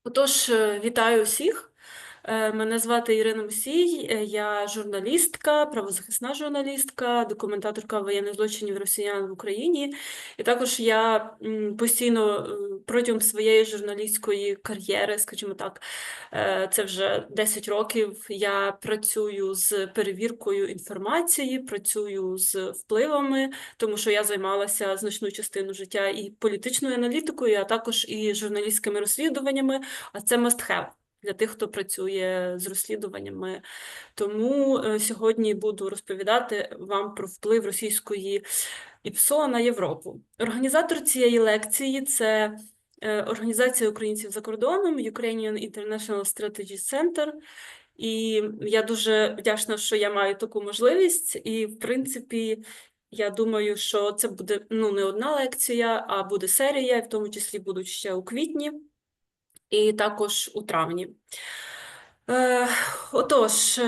Отож, вітаю усіх. Мене звати Ірина Мусій, я журналістка, правозахисна журналістка, документаторка воєнних злочинів росіян в Україні. І також я постійно протягом своєї журналістської кар'єри, скажімо так, це вже 10 років, я працюю з перевіркою інформації, працюю з впливами, тому що я займалася значну частину життя і політичною аналітикою, а також і журналістськими розслідуваннями, а це must have для тих, хто працює з розслідуваннями. Тому сьогодні буду розповідати вам про вплив російської ІПСО на Європу. Організатор цієї лекції – це Організація українців за кордоном, Ukrainian International Strategy Center. І я дуже вдячна, що я маю таку можливість. І, в принципі, я думаю, що це буде не одна лекція, а буде серія, в тому числі будуть ще у квітні і також у травні. Отож,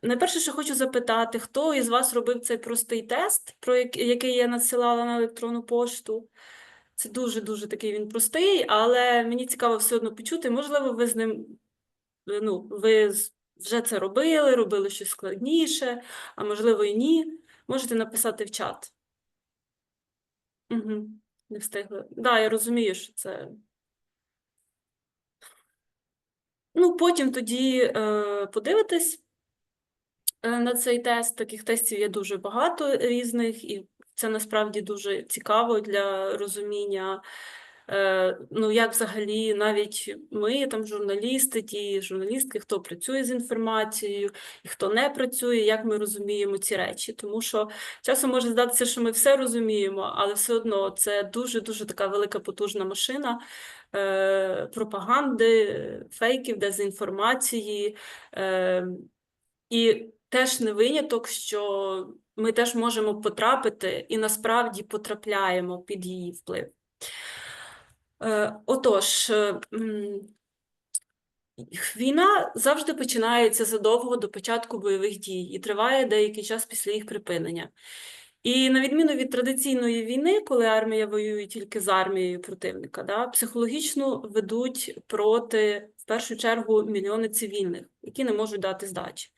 найперше, що хочу запитати, хто із вас робив цей простий тест, про який я надсилала на електронну пошту? Це дуже-дуже такий він простий, але мені цікаво все одно почути, можливо, ви з ним, ви вже це робили щось складніше, а можливо і ні. Можете написати в чат. Угу. Не встигли. Да, я розумію, що це... Потім тоді подивитись на цей тест. Таких тестів є дуже багато різних, і це насправді дуже цікаво для розуміння, як взагалі навіть ми, там, журналісти, ті журналістки, хто працює з інформацією і хто не працює, як ми розуміємо ці речі. Тому що часом може здатися, що ми все розуміємо, але все одно це дуже-дуже така велика потужна машина пропаганди, фейків, дезінформації. І теж не виняток, що ми теж можемо потрапити і насправді потрапляємо під її вплив. Отож, війна завжди починається задовго до початку бойових дій і триває деякий час після їх припинення. І на відміну від традиційної війни, коли армія воює тільки з армією противника, психологічно ведуть проти, в першу чергу, мільйони цивільних, які не можуть дати здачі.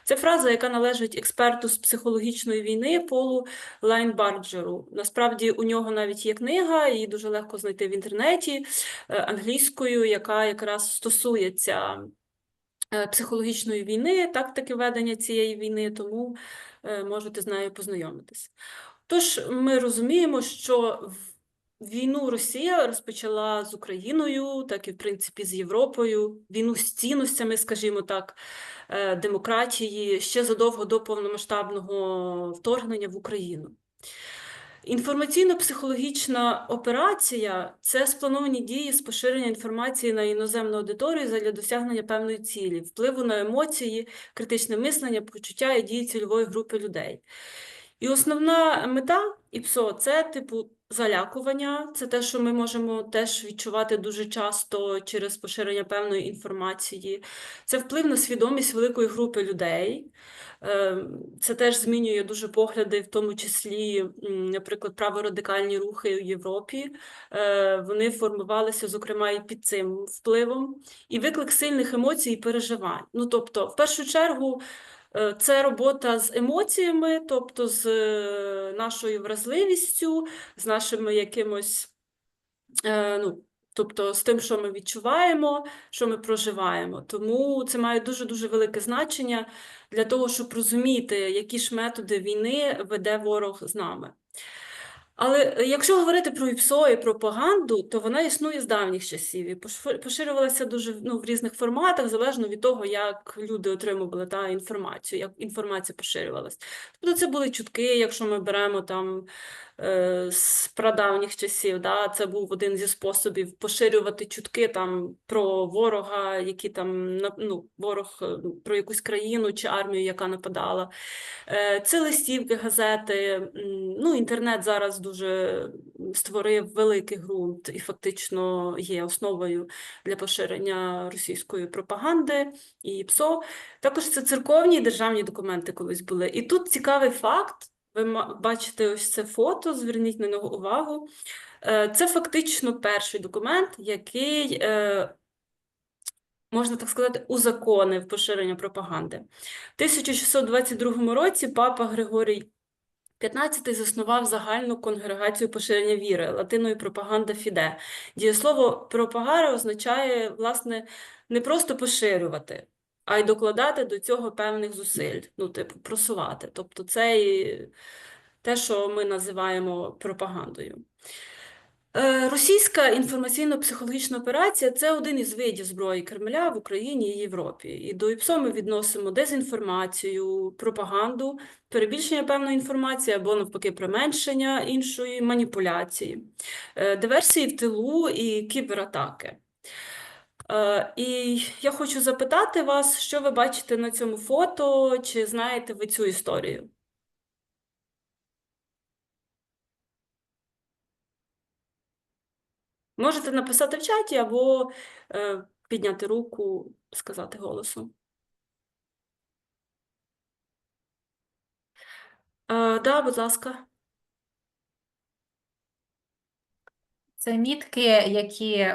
Це фраза, яка належить експерту з психологічної війни Полу Лайнбарджеру. Насправді, у нього навіть є книга, її дуже легко знайти в інтернеті, англійською, яка якраз стосується психологічної війни, тактики ведення цієї війни, тому можете з нею познайомитись. Тож ми розуміємо, що війну Росія розпочала з Україною, так і, в принципі, з Європою, війну з цінностями, скажімо так, демократії, ще задовго до повномасштабного вторгнення в Україну. Інформаційно-психологічна операція – це сплановані дії з поширення інформації на іноземну аудиторію задля досягнення певної цілі, впливу на емоції, критичне мислення, почуття і дії цільової групи людей. І основна мета ІПСО – це типу залякування, це те, що ми можемо теж відчувати дуже часто через поширення певної інформації. Це вплив на свідомість великої групи людей. Це теж змінює дуже погляди, в тому числі, наприклад, праворадикальні рухи у Європі. Вони формувалися, зокрема, і під цим впливом. І виклик сильних емоцій і переживань. Тобто, в першу чергу, це робота з емоціями, тобто з нашою вразливістю, з нашими якимось, тобто з тим, що ми відчуваємо, що ми проживаємо. Тому це має дуже-дуже велике значення для того, щоб розуміти, які ж методи війни веде ворог з нами. Але якщо говорити про ІПСО і пропаганду, то вона існує з давніх часів і поширювалася дуже в різних форматах, залежно від того, як люди отримували інформацію, як інформація поширювалася. Тобто це були чутки, якщо ми беремо там з прадавніх часів, це був один зі способів поширювати чутки там про ворога, які там, ворог про якусь країну чи армію, яка нападала. Це листівки, газети, інтернет зараз дуже створив великий ґрунт і фактично є основою для поширення російської пропаганди і ПСО. Також це церковні і державні документи колись були. І тут цікавий факт, Ви бачите ось це фото, зверніть на нього увагу. Це фактично перший документ, який, можна так сказати, узаконив поширення пропаганди. В 1622 році папа Григорій XV заснував загальну конгрегацію поширення віри, латиною пропаганда фіде. Дієслово пропагара означає, власне, не просто поширювати, а й докладати до цього певних зусиль, ну, типу, просувати. Тобто це і те, що ми називаємо пропагандою. Російська інформаційно-психологічна операція – це один із видів зброї Кремля в Україні і Європі. І до ІПСО ми відносимо дезінформацію, пропаганду, перебільшення певної інформації або, навпаки, применшення іншої, маніпуляції, диверсії в тилу і кібератаки. І я хочу запитати вас, що ви бачите на цьому фото, чи знаєте ви цю історію? Можете написати в чаті або підняти руку, сказати голосом. Да, будь ласка. Це мітки, які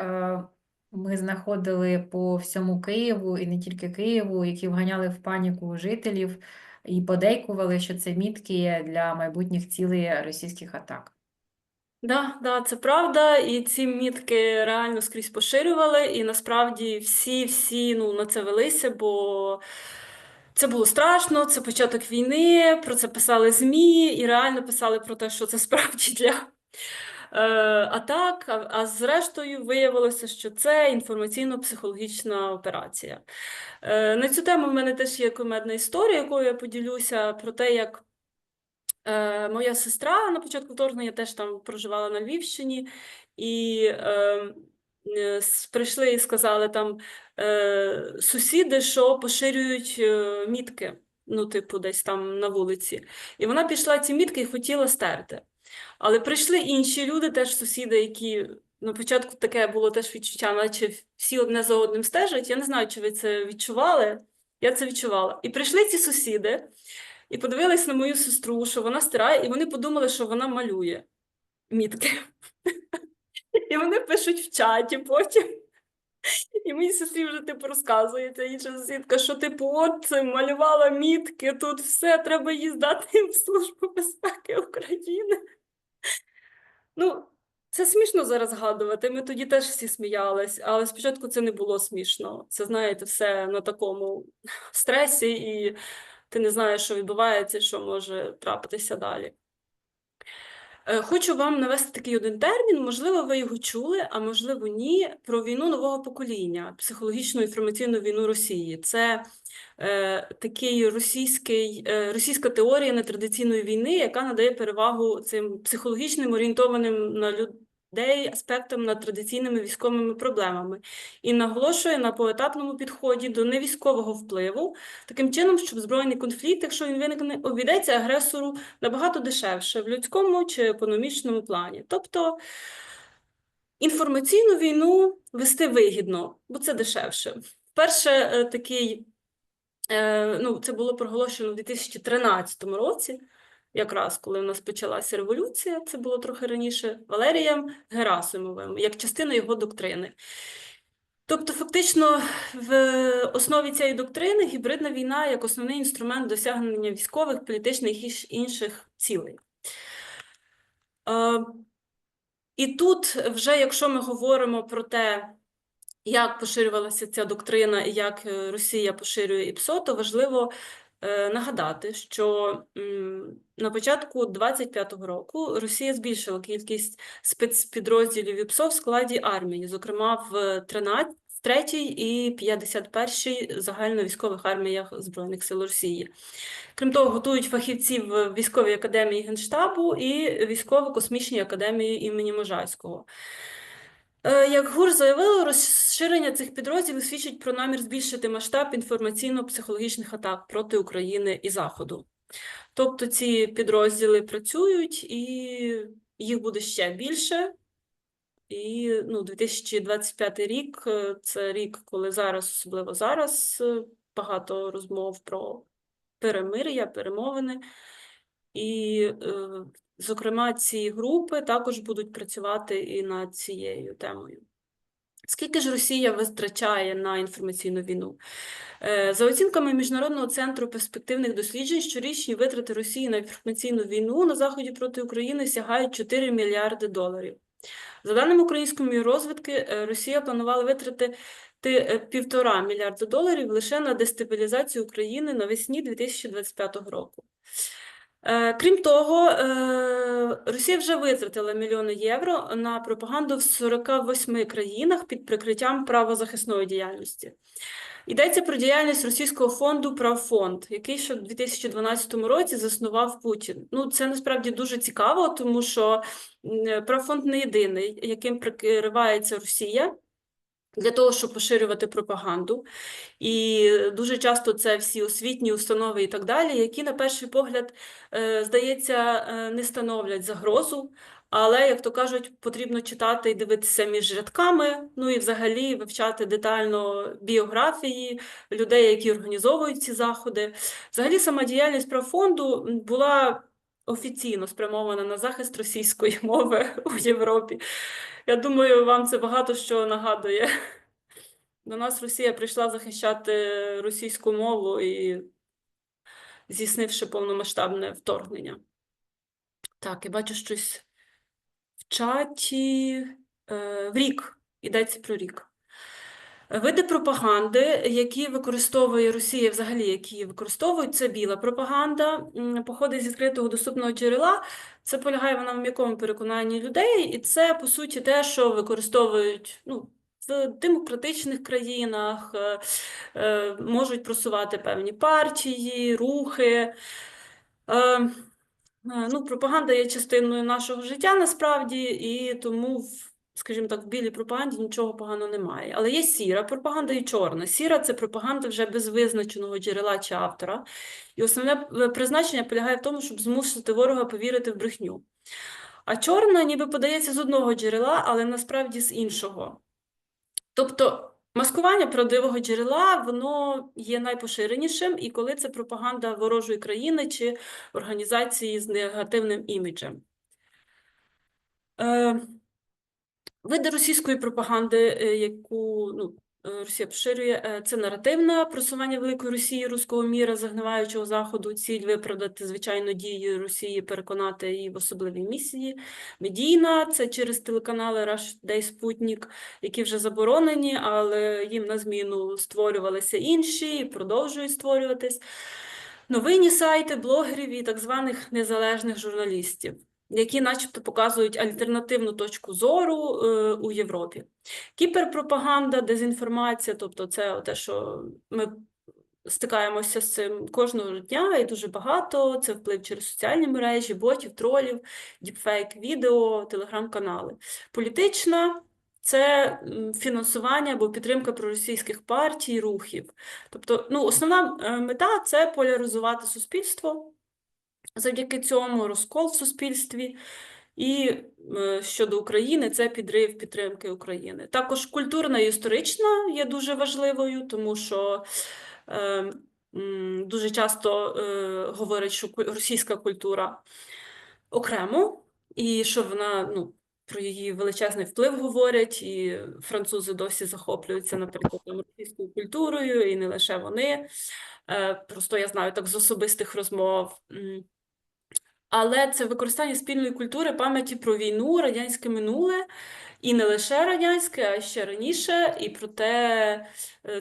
ми знаходили по всьому Києву і не тільки Києву, які вганяли в паніку жителів і подейкували, що це мітки для майбутніх цілей російських атак. Да, це правда, і ці мітки реально скрізь поширювали, і насправді всі ну, на це велися, бо це було страшно, це початок війни, про це писали ЗМІ, і реально писали про те, що це справді для атак, а зрештою виявилося, що це інформаційно-психологічна операція. На цю тему в мене теж є кумедна історія, якою я поділюся, про те, як моя сестра на початку вторгнення теж там проживала на Львівщині, і прийшли і сказали там сусіди, що поширюють мітки, ну, типу, десь там на вулиці. І вона пішла ці мітки і хотіла стерти. Але прийшли інші люди, теж сусіди, які на початку таке було теж відчуття, наче всі одне за одним стежать. Я не знаю, чи ви це відчували. Я це відчувала. І прийшли ці сусіди і подивились на мою сестру, що вона стирає, і вони подумали, що вона малює мітки. І вони пишуть в чаті потім. І моїй сестрі вже типу розказує ця інша сусідка, що типу от малювала мітки, тут все, треба її здати в Службу безпеки України. Ну, це смішно зараз згадувати, ми тоді теж всі сміялись, але спочатку це не було смішно. Це, знаєте, все на такому стресі, і ти не знаєш, що відбувається, що може трапитися далі. Хочу вам навести такий один термін, можливо, ви його чули, а можливо ні, про війну нового покоління, психологічну інформаційну війну Росії. Це такий російська теорія нетрадиційної війни, яка надає перевагу цим психологічним, орієнтованим на людей аспектам над традиційними військовими проблемами і наголошує на поетапному підході до невійськового впливу, таким чином, щоб збройний конфлікт, якщо він виникне, обійдеться агресору набагато дешевше в людському чи економічному плані. Тобто інформаційну війну вести вигідно, бо це дешевше. Перше такий, ну, це було проголошено у 2013 році, якраз коли в нас почалася революція, це було трохи раніше, Валерієм Герасимовим, як частина його доктрини. Тобто, фактично, в основі цієї доктрини гібридна війна як основний інструмент досягнення військових, політичних і інших цілей. І тут вже, якщо ми говоримо про те, як поширювалася ця доктрина і як Росія поширює ІПСО, то важливо нагадати, що на початку 25-го року Росія збільшила кількість спецпідрозділів ІПСО в складі армії, зокрема в 3-й і 51-й загальновійськових арміях Збройних сил Росії. Крім того, готують фахівців в військовій академії Генштабу і військово-космічній академії імені Можайського. Як ГУР заявило, розширення цих підрозділів свідчить про намір збільшити масштаб інформаційно-психологічних атак проти України і Заходу. Тобто ці підрозділи працюють, і їх буде ще більше. І 2025 рік – це рік, коли зараз, особливо зараз, багато розмов про перемир'я, перемовини. І, зокрема, ці групи також будуть працювати і над цією темою. Скільки ж Росія витрачає на інформаційну війну? За оцінками Міжнародного центру перспективних досліджень, щорічні витрати Росії на інформаційну війну на Заході проти України сягають 4 мільярди доларів. За даними української розвідки, Росія планувала витратити 1,5 мільярда доларів лише на дестабілізацію України навесні 2025 року. Крім того, Росія вже витратила мільйони євро на пропаганду в 48 країнах під прикриттям правозахисної діяльності. Йдеться про діяльність російського фонду «Правфонд», який ще в 2012 році заснував Путін. Ну, це насправді дуже цікаво, тому що «Правфонд» не єдиний, яким прикривається Росія для того, щоб поширювати пропаганду. І дуже часто це всі освітні установи і так далі, які на перший погляд, здається, не становлять загрозу, але, як то кажуть, потрібно читати і дивитися між рядками, ну і взагалі вивчати детально біографії людей, які організовують ці заходи. Взагалі, сама діяльність правфонду була офіційно спрямована на захист російської мови у Європі. Я думаю, вам це багато що нагадує. До нас Росія прийшла захищати російську мову і здійснивши повномасштабне вторгнення. Так, я бачу щось в чаті. В рік. Йдеться про рік. Види пропаганди, які використовує Росія, взагалі, які використовують, це біла пропаганда, походить з відкритого доступного джерела. Це полягає вона в м'якому переконанні людей, і це, по суті, те, що використовують, ну, в демократичних країнах, можуть просувати певні партії, рухи. Ну, пропаганда є частиною нашого життя насправді, і тому, скажімо так, в білій пропаганді нічого поганого немає. Але є сіра пропаганда і чорна. Сіра – це пропаганда вже без визначеного джерела чи автора. І основне призначення полягає в тому, щоб змусити ворога повірити в брехню. А чорна ніби подається з одного джерела, але насправді з іншого. Тобто маскування правдивого джерела, воно є найпоширенішим, і коли це пропаганда ворожої країни чи організації з негативним іміджем. Види російської пропаганди, яку Росія поширює, це наративне просування великої Росії, руського міра, загниваючого Заходу, ціль виправдати звичайно дії Росії, переконати її в особливій місії. Медійна – це через телеканали Rush Day, Спутник, які вже заборонені, але їм на зміну створювалися інші і продовжують створюватись. Новинні сайти блогерів і так званих незалежних журналістів, які начебто показують альтернативну точку зору у Європі. Кіберпропаганда, дезінформація, тобто це те, що ми стикаємося з цим кожного дня і дуже багато, це вплив через соціальні мережі, ботів, тролів, діпфейк-відео, телеграм-канали. Політична – це фінансування або підтримка проросійських партій, рухів. Тобто, основна мета – це поляризувати суспільство, завдяки цьому розкол в суспільстві. І щодо України, це підрив підтримки України. Також культурна і історична є дуже важливою, тому що дуже часто говорять, що російська культура окремо, і що вона, про її величезний вплив говорять, і французи досі захоплюються, наприклад, російською культурою, і не лише вони. Просто я знаю так з особистих розмов. Але це використання спільної культури, пам'яті про війну, радянське минуле, і не лише радянське, а ще раніше. І проте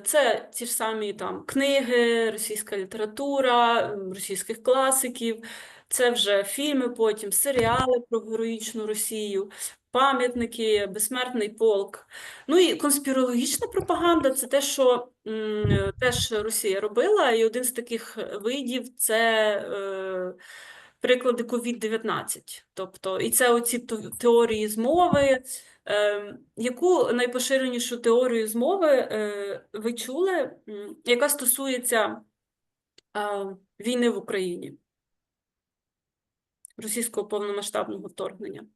це ті ж самі там книги, російська література, російських класиків, це вже фільми, потім серіали про героїчну Росію, пам'ятники, безсмертний полк. Ну і конспірологічна пропаганда – це те, що теж Росія робила, і один з таких видів – це приклади COVID-19. Тобто, і це оці теорії змови. Яку найпоширенішу теорію змови ви чули, яка стосується війни в Україні, російського повномасштабного вторгнення?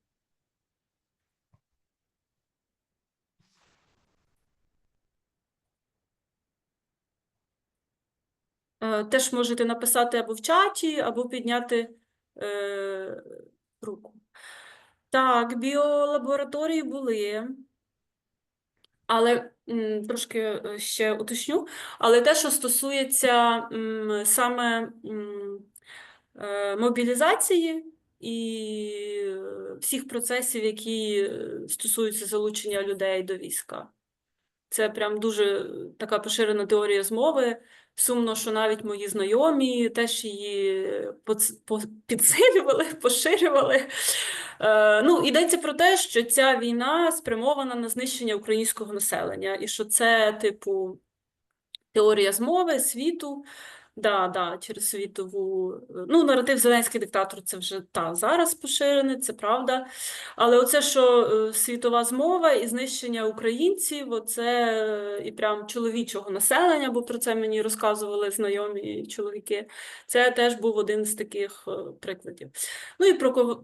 Теж можете написати або в чаті, або підняти руку. Так, біолабораторії були. Але трошки ще уточню. Але те, що стосується саме мобілізації і всіх процесів, які стосуються залучення людей до війська. Це прям дуже така поширена теорія змови. Сумно, що навіть мої знайомі теж її підсилювали, поширювали. Ну, йдеться про те, що ця війна спрямована на знищення українського населення, і що це, типу, теорія змови світу. Да, через світову. Ну, наратив Зеленський диктатор це вже зараз поширений, це правда. Але оце, що світова змова і знищення українців, оце і прям чоловічого населення, бо про це мені розказували знайомі чоловіки, це теж був один з таких прикладів. Ну і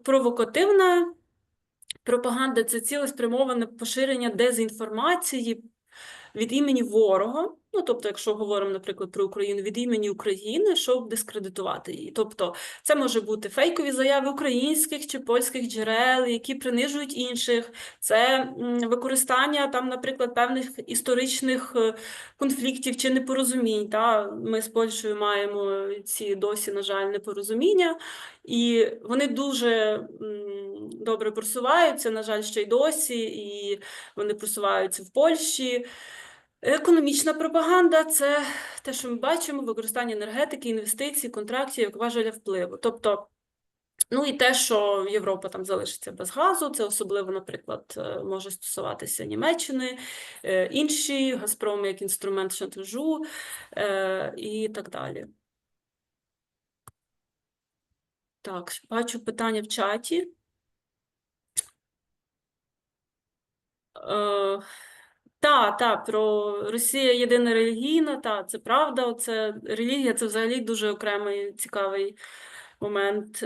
провокативна пропаганда – це цілеспрямоване поширення дезінформації від імені ворога, ну, тобто, якщо говоримо, наприклад, про Україну, від імені України, щоб дискредитувати її. Тобто, це може бути фейкові заяви українських чи польських джерел, які принижують інших, це використання, там, наприклад, певних історичних конфліктів чи непорозумінь. Ми з Польщею маємо ці досі, на жаль, непорозуміння, і вони дуже добре просуваються, на жаль, ще й досі, і вони просуваються в Польщі. Економічна пропаганда – це те, що ми бачимо, використання енергетики, інвестицій, контрактів як важеля впливу. Тобто, ну і те, що Європа там залишиться без газу, це особливо, наприклад, може стосуватися Німеччини, інші, Газпром як інструмент шантажу і так далі. Так, бачу питання в чаті. Про Росія єдина релігійна, це правда. Релігія – це взагалі дуже окремий цікавий момент.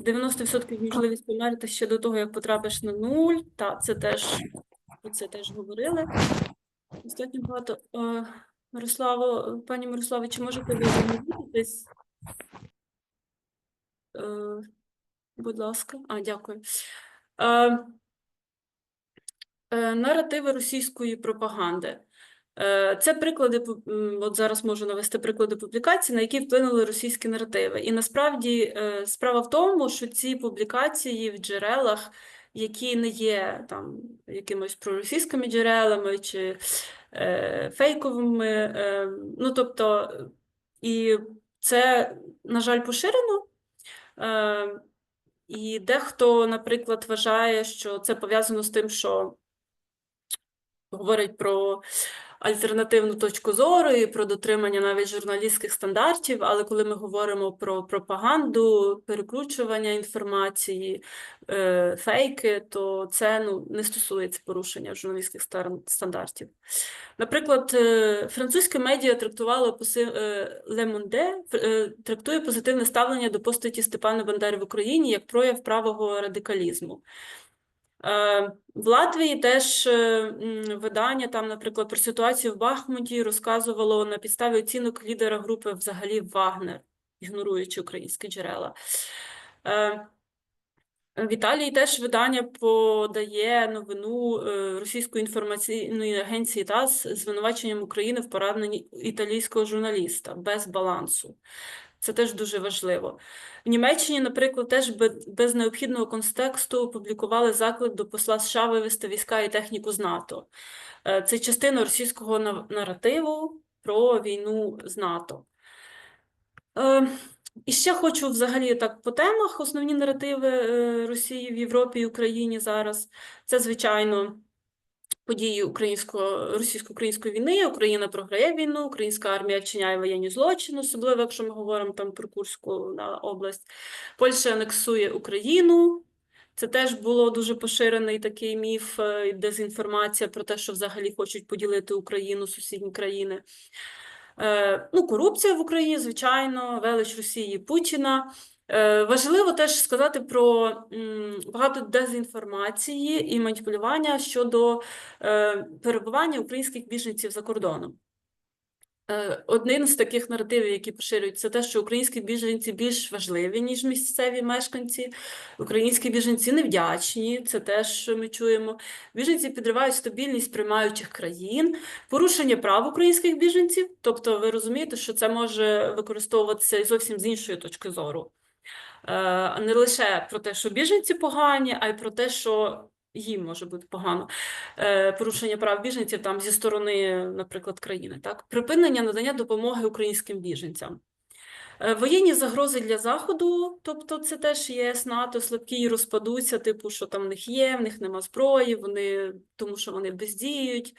90% можливість померти ще до того, як потрапиш на нуль. Це теж говорили. Достатньо багато. Пані Мирославе, чи можете ви замовитись? Будь ласка. Дякую. Наративи російської пропаганди. Це приклади, от зараз можу навести приклади публікацій, на які вплинули російські наративи. І насправді справа в тому, що ці публікації в джерелах, які не є там якимось проросійськими джерелами чи фейковими, ну тобто, і це, на жаль, поширено. І дехто, наприклад, вважає, що це пов'язано з тим, що говорить про альтернативну точку зору і про дотримання навіть журналістських стандартів, але коли ми говоримо про пропаганду, перекручування інформації, фейки, то це не стосується порушення журналістських стандартів. Наприклад, французьке медіа трактувало Le Monde трактує позитивне ставлення до постаті Степана Бандери в Україні як прояв правого радикалізму. В Латвії теж видання, там, наприклад, про ситуацію в Бахмуті розказувало на підставі оцінок лідера групи взагалі Вагнер, ігноруючи українські джерела. В Італії теж видання подає новину російської інформаційної агенції ТАСС з звинуваченням України в пораненні італійського журналіста без балансу. Це теж дуже важливо. В Німеччині, наприклад, теж без необхідного контексту опублікували заклик до посла США вивести війська і техніку з НАТО. Це частина російського наративу про війну з НАТО. І ще хочу взагалі так по темах основні наративи Росії в Європі і Україні зараз. Це, звичайно, події російсько-української війни, Україна програє війну, українська армія вчиняє воєнні злочини, особливо, якщо ми говоримо там про Курську область. Польща анексує Україну. Це теж було дуже поширений такий міф, дезінформація про те, що взагалі хочуть поділити Україну, сусідні країни. Корупція в Україні, звичайно, велич Росії Путіна. Важливо теж сказати про багато дезінформації і маніпулювання щодо перебування українських біженців за кордоном. Один з таких наративів, які поширюють, це те, що українські біженці більш важливі, ніж місцеві мешканці. Українські біженці невдячні, це теж що ми чуємо. Біженці підривають стабільність приймаючих країн, порушення прав українських біженців. Тобто ви розумієте, що це може використовуватися і зовсім з іншої точки зору. Не лише про те, що біженці погані, а й про те, що їм може бути погано. Порушення прав біженців там зі сторони, наприклад, країни. Так? Припинення надання допомоги українським біженцям. Воєнні загрози для Заходу, тобто це теж ЄС, НАТО, слабкі і розпадуться, типу, що там в них є, в них нема зброї, тому що вони бездіють.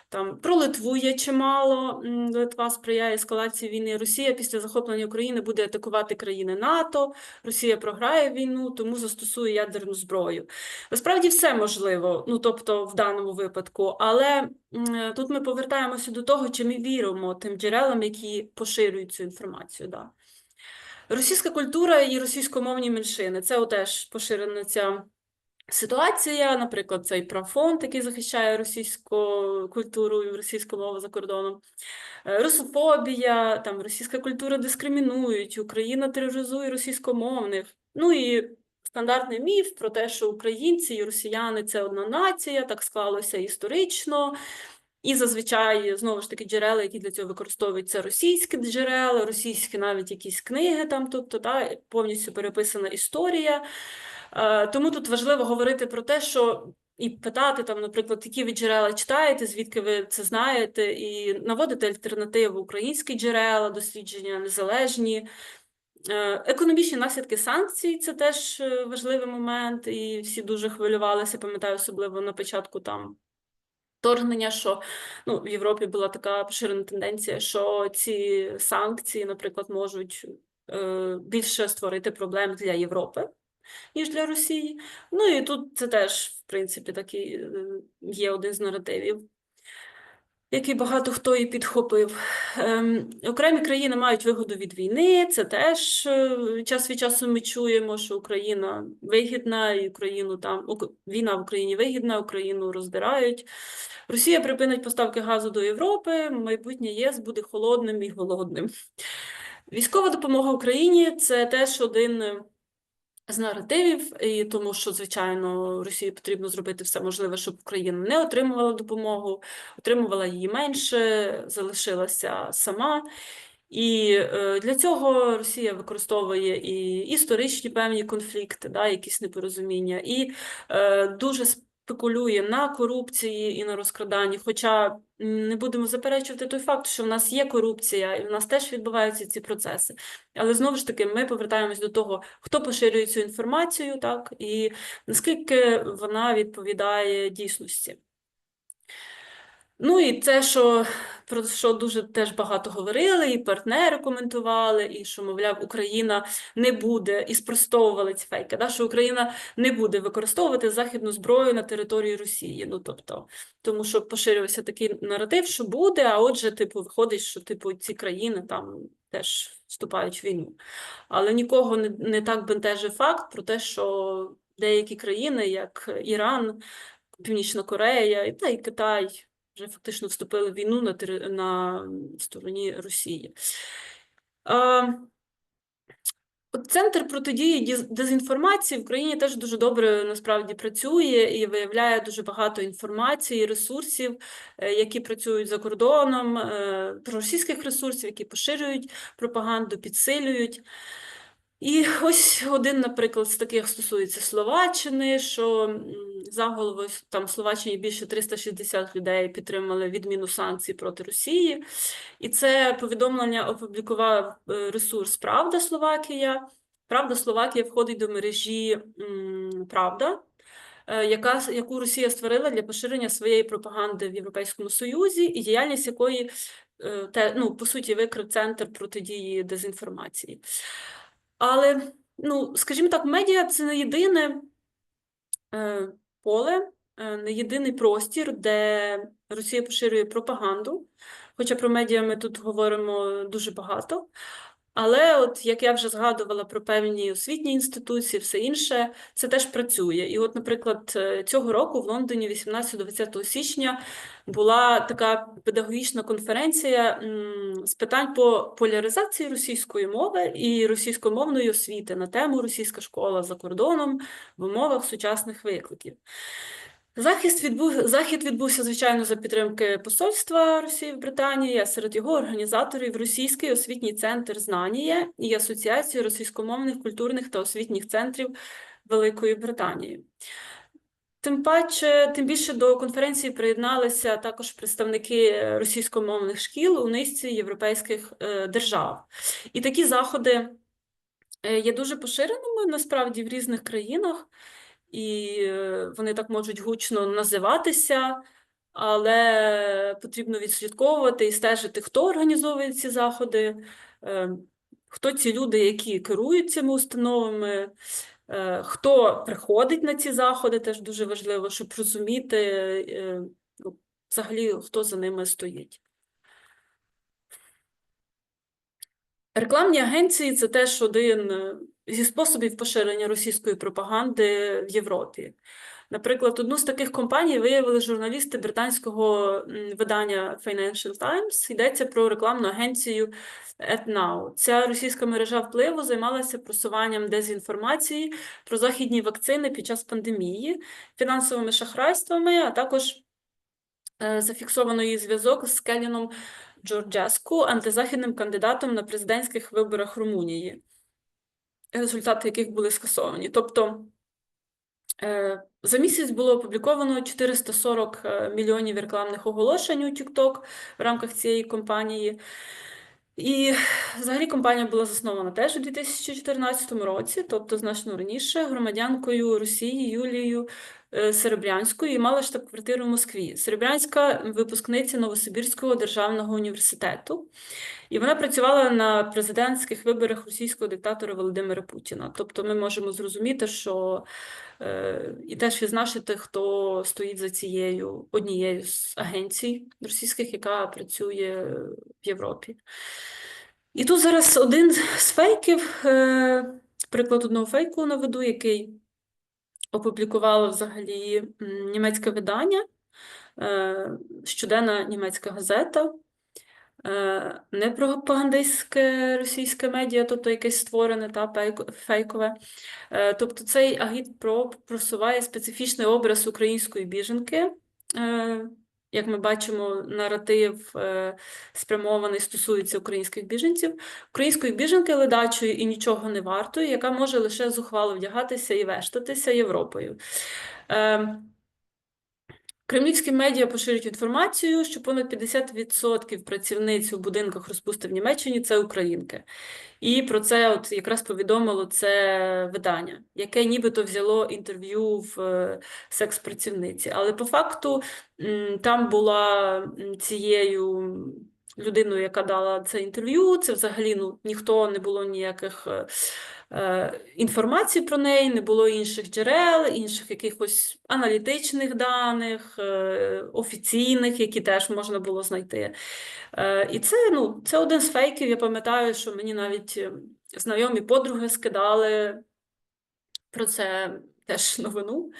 Там про Литву є чимало. Литва сприяє ескалації війни. Росія після захоплення України буде атакувати країни НАТО. Росія програє війну, тому застосує ядерну зброю. Насправді все можливо, ну тобто в даному випадку. Але тут ми повертаємося до того, чи ми віримо тим джерелам, які поширюють цю інформацію. Да. Російська культура і російськомовні меншини – це теж поширена ця ситуація, наприклад, цей правфонд, який захищає російську культуру і російську мову за кордоном, русофобія, там російська культура дискримінують, Україна тероризує російськомовних. Ну і стандартний міф про те, що українці і росіяни – це одна нація, так склалося історично. І зазвичай, знову ж таки, джерела, які для цього використовуються, російські джерела, російські навіть якісь книги, там, тобто повністю переписана історія. Тому тут важливо говорити про те, що і питати, там, наприклад, які ви джерела читаєте, звідки ви це знаєте, і наводити альтернативу, українські джерела, дослідження незалежні. Економічні наслідки санкцій – це теж важливий момент, і всі дуже хвилювалися, пам'ятаю, особливо на початку там вторгнення, що в Європі була така поширена тенденція, що ці санкції, наприклад, можуть більше створити проблем для Європи, ніж для Росії. Ну і тут це теж, в принципі, такий є один з наративів, який багато хто і підхопив. Окремі країни мають вигоду від війни, це теж час від часу ми чуємо, що Україна вигідна, і війна в Україні вигідна, Україну роздирають. Росія припинить поставки газу до Європи, майбутнє ЄС буде холодним і голодним. Військова допомога Україні – це теж один з наративів, і тому що, звичайно, Росії потрібно зробити все можливе, щоб Україна не отримувала допомогу, отримувала її менше, залишилася сама. І для цього Росія використовує і історичні певні конфлікти, якісь непорозуміння, і дуже спекулює на корупції і на розкраданні. Хоча не будемо заперечувати той факт, що в нас є корупція, і в нас теж відбуваються ці процеси. Але знову ж таки, ми повертаємось до того, хто поширює цю інформацію, і наскільки вона відповідає дійсності. Ну і це, про що дуже теж багато говорили, і партнери коментували, і що, мовляв, Україна не буде, і спростовували ці фейки, що Україна не буде використовувати західну зброю на території Росії. Тому що поширювався такий наратив, що буде, а отже, виходить, що ці країни там теж вступають в війну. Але нікого не так бентежив факт про те, що деякі країни, як Іран, Північна Корея та і Китай, вже фактично вступили в війну на стороні Росії. Центр протидії дезінформації в Україні теж дуже добре насправді працює і виявляє дуже багато інформації, ресурсів, які працюють за кордоном, проросійських ресурсів, які поширюють пропаганду, підсилюють. І ось один, наприклад, з таких стосується Словаччини, що загалом там в Словаччині більше 360 людей підтримали відміну санкцій проти Росії. І це повідомлення опублікував ресурс «Правда Словакія». «Правда Словакія» входить до мережі «Правда», яку Росія створила для поширення своєї пропаганди в Європейському Союзі, і діяльність якої, по суті, викрив Центр протидії дезінформації. Але, скажімо так, медіа – це не єдине поле, не єдиний простір, де Росія поширює пропаганду, хоча про медіа ми тут говоримо дуже багато. Але от, як я вже згадувала про певні освітні інституції, все інше, це теж працює. І от, наприклад, цього року в Лондоні 18-20 січня була така педагогічна конференція з питань по поляризації російської мови і російськомовної освіти на тему «Російська школа за кордоном в умовах сучасних викликів». Захід відбувся, звичайно, за підтримки Посольства Росії в Британії, а серед його організаторів Російський освітній центр «Знанія» і Асоціація російськомовних культурних та освітніх центрів Великої Британії. Тим більше до конференції приєдналися також представники російськомовних шкіл у низці європейських держав. І такі заходи є дуже поширеними, насправді, в різних країнах. І вони так можуть гучно називатися, але потрібно відслідковувати і стежити, хто організовує ці заходи, хто ці люди, які керують цими установами, хто приходить на ці заходи, теж дуже важливо, щоб розуміти, взагалі, хто за ними стоїть. Рекламні агенції – це теж один зі способів поширення російської пропаганди в Європі. Наприклад, одну з таких компаній виявили журналісти британського видання Financial Times. Йдеться про рекламну агенцію AdNow. Ця російська мережа впливу займалася просуванням дезінформації про західні вакцини під час пандемії, фінансовими шахрайствами, а також зафіксовано її зв'язок з Келіном Джорджеску, антизахідним кандидатом на президентських виборах Румунії, результати яких були скасовані. Тобто за місяць було опубліковано 440 мільйонів рекламних оголошень у TikTok в рамках цієї кампанії. І взагалі компанія була заснована теж у 2014 році, тобто значно раніше, громадянкою Росії Юлією Серебрянською, і мала штаб-квартиру в Москві. Серебрянська – випускниця Новосибірського державного університету, і вона працювала на президентських виборах російського диктатора Володимира Путіна. Тобто ми можемо зрозуміти, що і теж відзначити, хто стоїть за однією з агенцій російських, яка працює в Європі. І тут зараз один з фейків, приклад одного фейку наведу, який опублікувало взагалі німецьке видання, щоденна німецька газета, не пропагандистське російське медіа, тобто якесь створене та фейкове. Тобто цей агітпроп просуває специфічний образ української біженки. Як ми бачимо, наратив спрямований стосується українських біженців. Української біженки ледачої і нічого не вартої, яка може лише зухвало вдягатися і вештатися Європою. Кремлівські медіа поширюють інформацію, що понад 50% працівниць у будинках розпусти в Німеччині – це українки. І про це от якраз повідомило це видання, яке нібито взяло інтерв'ю в секс-працівниці. Але по факту там була цією людиною, яка дала це інтерв'ю, це взагалі ніхто, не було ніяких інформації про неї, не було інших джерел, інших якихось аналітичних даних, офіційних, які теж можна було знайти. І це один з фейків. Я пам'ятаю, що мені навіть знайомі подруги скидали про це теж новину.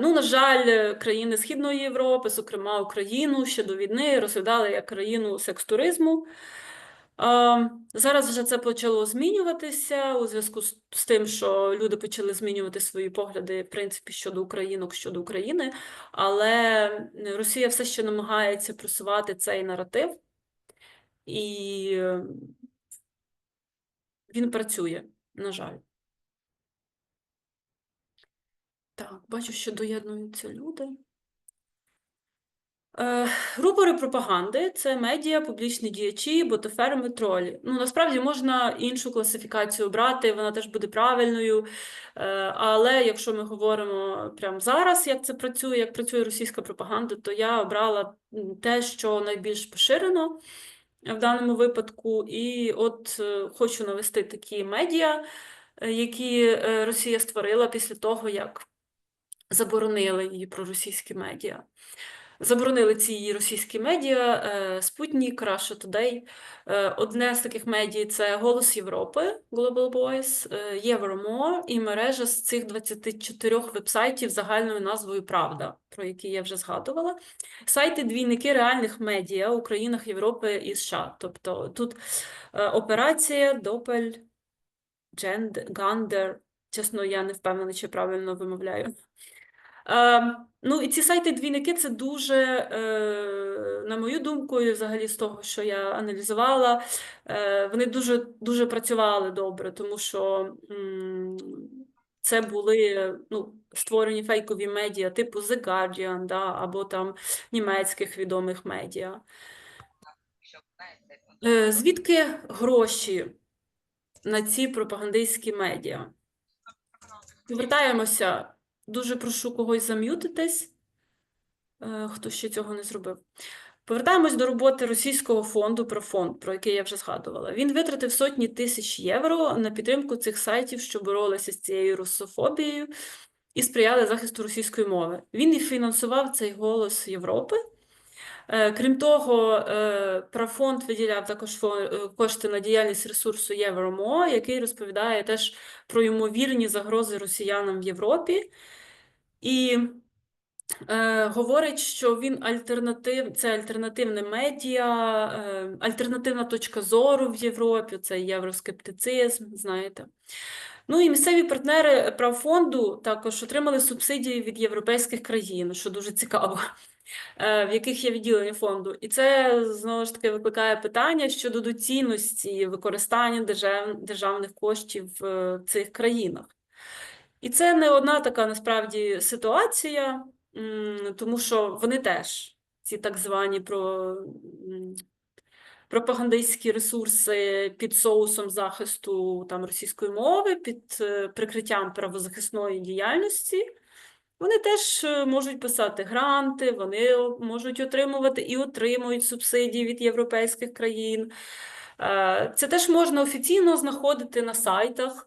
На жаль, країни Східної Європи, зокрема Україну, ще до війни розглядали як країну секс-туризму. Зараз вже це почало змінюватися у зв'язку з тим, що люди почали змінювати свої погляди, в принципі, щодо українок, щодо України, але Росія все ще намагається просувати цей наратив, і він працює, на жаль. Так, бачу, що доєднуються люди. Рупори пропаганди – це медіа, публічні діячі, ботоферми, тролі. Насправді можна іншу класифікацію обрати, вона теж буде правильною, але якщо ми говоримо прямо зараз, як це працює, як працює російська пропаганда, то я обрала те, що найбільш поширено в даному випадку. І от хочу навести такі медіа, які Росія створила після того, як заборонили її проросійські медіа. Заборонили ці російські медіа, Спутник, Russia Today. Одне з таких медій – це «Голос Європи», Global Voice, Євромо і мережа з цих 24 вебсайтів загальною назвою «Правда», про які я вже згадувала. Сайти – двійники реальних медіа у країнах Європи і США. Тобто тут операція Допель, Гандер. Чесно, я не впевнена, чи правильно вимовляю. Ну, і ці сайти-двійники – це дуже, на мою думку, і взагалі з того, що я аналізувала, вони дуже працювали добре, тому що це були створені фейкові медіа типу The Guardian, да, або там німецьких відомих медіа. Звідки гроші на ці пропагандистські медіа? Повертаємося. Дуже прошу когось зам'ютитись, хто ще цього не зробив. Повертаємось до роботи російського фонду «Профонд», про який я вже згадувала. Він витратив сотні тисяч євро на підтримку цих сайтів, що боролися з цією русофобією і сприяли захисту російської мови. Він і фінансував цей «Голос Європи». Крім того, Профонд виділяв також кошти на діяльність ресурсу Євромо, який розповідає теж про ймовірні загрози росіянам в Європі. І говорить, що він це альтернативне медіа, альтернативна точка зору в Європі, це євроскептицизм, знаєте. Ну і місцеві партнери Правфонду також отримали субсидії від європейських країн, що дуже цікаво, в яких є відділення фонду. І це, знову ж таки, викликає питання щодо доцільності використання державних коштів в цих країнах. І це не одна така, насправді, ситуація, тому що вони теж, ці так звані пропагандистські ресурси під соусом захисту там, російської мови, під прикриттям правозахисної діяльності, вони теж можуть писати гранти, вони можуть отримувати і отримують субсидії від європейських країн. Це теж можна офіційно знаходити на сайтах,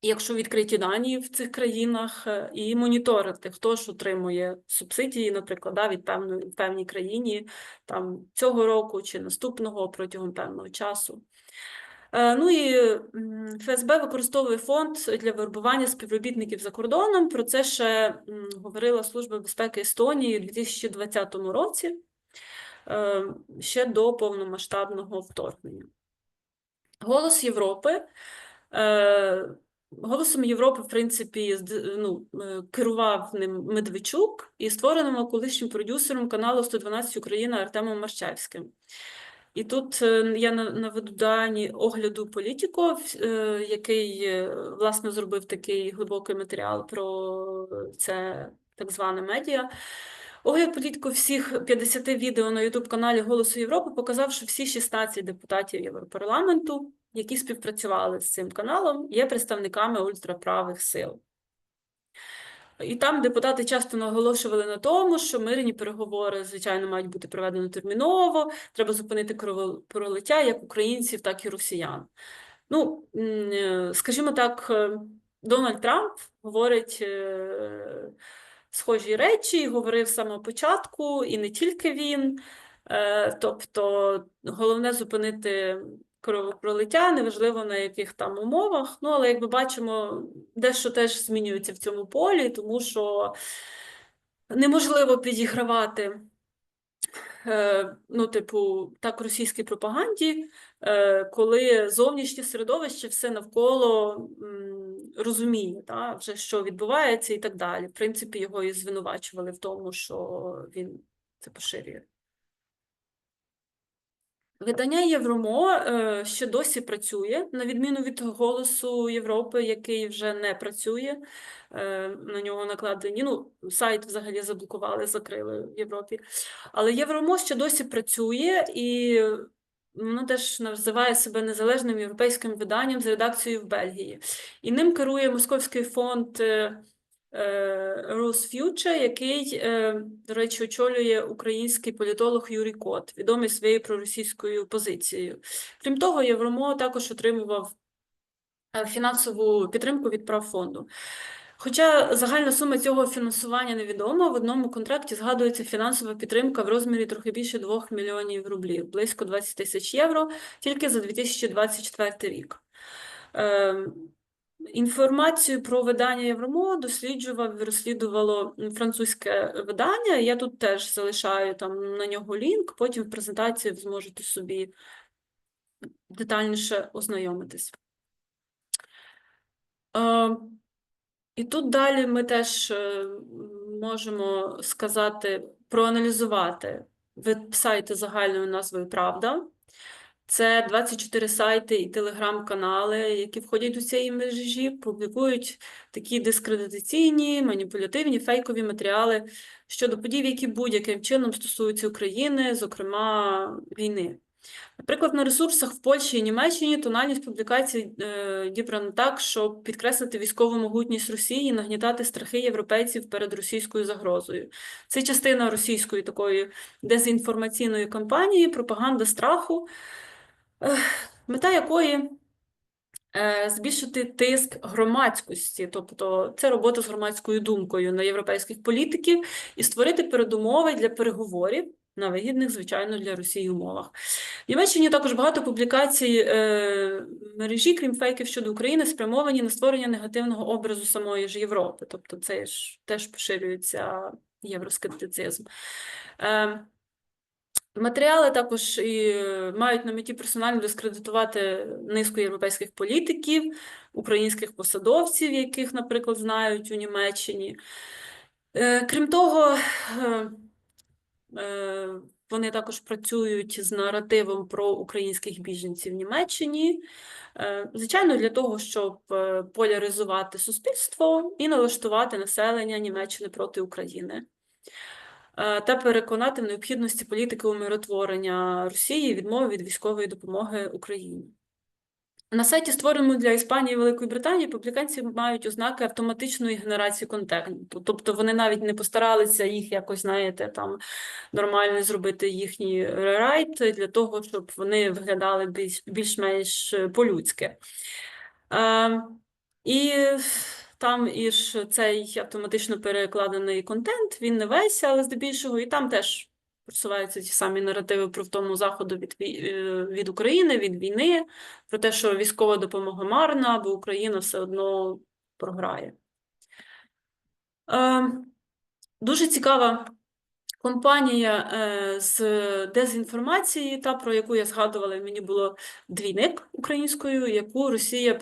якщо відкриті дані в цих країнах, і моніторити, хто ж отримує субсидії, наприклад, да, від певній країні там, цього року чи наступного протягом певного часу. Ну і ФСБ використовує фонд для вербування співробітників за кордоном. Про це ще говорила Служба безпеки Естонії у 2020 році, ще до повномасштабного вторгнення. «Голос Європи». «Голосом Європи», в принципі, керував ним Медведчук і створеним колишнім продюсером каналу «112 Україна» Артемом Марчевським. І тут я наведу дані огляду «Політіко», який, власне, зробив такий глибокий матеріал про це так зване медіа. Огляд «Політіко» всіх 50 відео на YouTube-каналі «Голосу Європи» показав, що всі 16 депутатів Європарламенту, які співпрацювали з цим каналом, є представниками ультраправих сил. І там депутати часто наголошували на тому, що мирні переговори, звичайно, мають бути проведені терміново, треба зупинити кровопролиття як українців, так і росіян. Ну, скажімо так, Дональд Трамп говорить схожі речі, говорив з самого початку, і не тільки він. Тобто, головне зупинити кровопролиття, неважливо на яких там умовах. Ну, але, як ми бачимо, дещо теж змінюється в цьому полі, тому що неможливо підігравати так російській пропаганді, коли зовнішнє середовище все навколо розуміє, вже що відбувається і так далі. В принципі, його і звинувачували в тому, що він це поширює. Видання Євромо ще досі працює, на відміну від «Голосу Європи», який вже не працює, на нього накладені, сайт взагалі заблокували, закрили в Європі. Але Євромо ще досі працює, і воно теж називає себе незалежним європейським виданням з редакцією в Бельгії. І ним керує московський фонд RusFuture, який, до речі, очолює український політолог Юрій Кот, відомий своєю проросійською позицією. Крім того, Євромо також отримував фінансову підтримку від Правфонду. Хоча загальна сума цього фінансування невідома, в одному контракті згадується фінансова підтримка в розмірі трохи більше 2 мільйонів рублів, близько 20 тисяч євро, тільки за 2024 рік. Інформацію про видання Євромо розслідувало французьке видання. Я тут теж залишаю там на нього лінк, потім в презентації ви зможете собі детальніше ознайомитись. І тут далі ми теж можемо сказати, проаналізувати веб-сайти загальною назвою «Правда». Це 24 сайти і телеграм-канали, які входять до цієї мережі, публікують такі дискредитаційні, маніпулятивні, фейкові матеріали щодо подій, які будь-яким чином стосуються України, зокрема війни. Наприклад, на ресурсах в Польщі і Німеччині тональність публікацій дібрана так, щоб підкреслити військову могутність Росії і нагнітати страхи європейців перед російською загрозою. Це частина російської такої дезінформаційної кампанії, пропаганда страху, мета якої збільшити тиск громадськості, тобто це робота з громадською думкою на європейських політиків і створити передумови для переговорів на вигідних, звичайно, для Росії умовах. В Німеччині також багато публікацій мережі, крім фейків щодо України, спрямовані на створення негативного образу самої ж Європи. Тобто це ж теж поширюється євроскептицизм. Матеріали також і мають на меті персонально дискредитувати низку європейських політиків, українських посадовців, яких, наприклад, знають у Німеччині. Крім того, вони також працюють з наративом про українських біженців в Німеччині, звичайно, для того, щоб поляризувати суспільство і налаштувати населення Німеччини проти України та переконати в необхідності політики умиротворення Росії і відмови від військової допомоги Україні. На сайті, створеному для Іспанії і Великої Британії, публікації мають ознаки автоматичної генерації контенту. Тобто вони навіть не постаралися їх якось, знаєте, там нормально зробити їхній рерайт для того, щоб вони виглядали більш-менш по-людськи. І там цей автоматично перекладений контент, він не весь, але здебільшого, і там теж просуваються ті самі наративи про втому Заходу від України, від війни, про те, що військова допомога марна, бо Україна все одно програє. Дуже цікава компанія з дезінформації, та, про яку я згадувала, мені було «Двійник» українською, яку Росія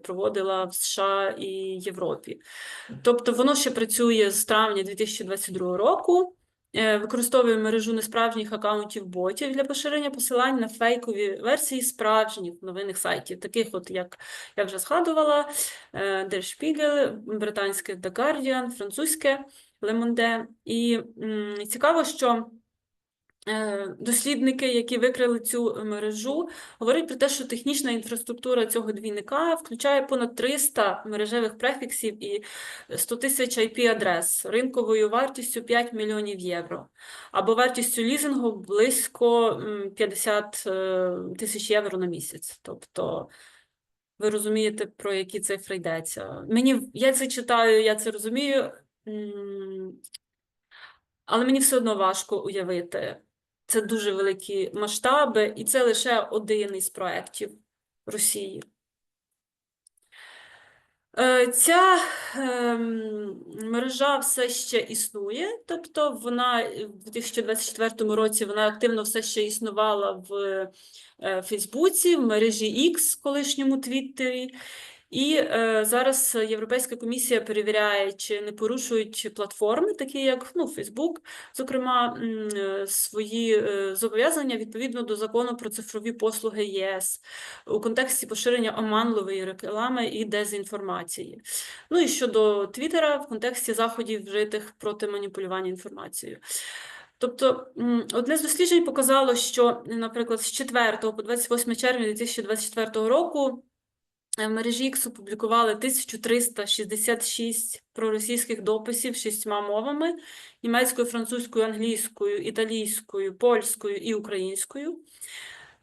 проводила в США і Європі. Тобто воно ще працює з травня 2022 року, використовує мережу несправжніх акаунтів-ботів для поширення посилань на фейкові версії справжніх новинних сайтів, таких от, як я вже згадувала, Der Spiegel, британське The Guardian, французьке Le Monde. І цікаво, що дослідники, які викрили цю мережу, говорять про те, що технічна інфраструктура цього двійника включає понад 300 мережевих префіксів і 100 тисяч IP-адрес ринковою вартістю 5 мільйонів євро, або вартістю лізингу близько 50 тисяч євро на місяць. Тобто ви розумієте, про які цифри йдеться. Я це читаю, я це розумію, але мені все одно важко уявити. Це дуже великі масштаби, і це лише один із проєктів Росії. Ця мережа все ще існує, тобто вона в 2024 році вона активно все ще існувала в Фейсбуці, в мережі X, колишньому Твіттері. І зараз Європейська комісія перевіряє, чи не порушують платформи, такі як Facebook, зокрема, свої зобов'язання відповідно до закону про цифрові послуги ЄС у контексті поширення оманливої реклами і дезінформації. Ну і щодо Твіттера в контексті заходів вжитих проти маніпулювання інформацією. Тобто, одне з досліджень показало, що, наприклад, з 4 по 28 червня 2024 року в мережі X опублікували 1366 проросійських дописів 6 мовами – німецькою, французькою, англійською, італійською, польською і українською.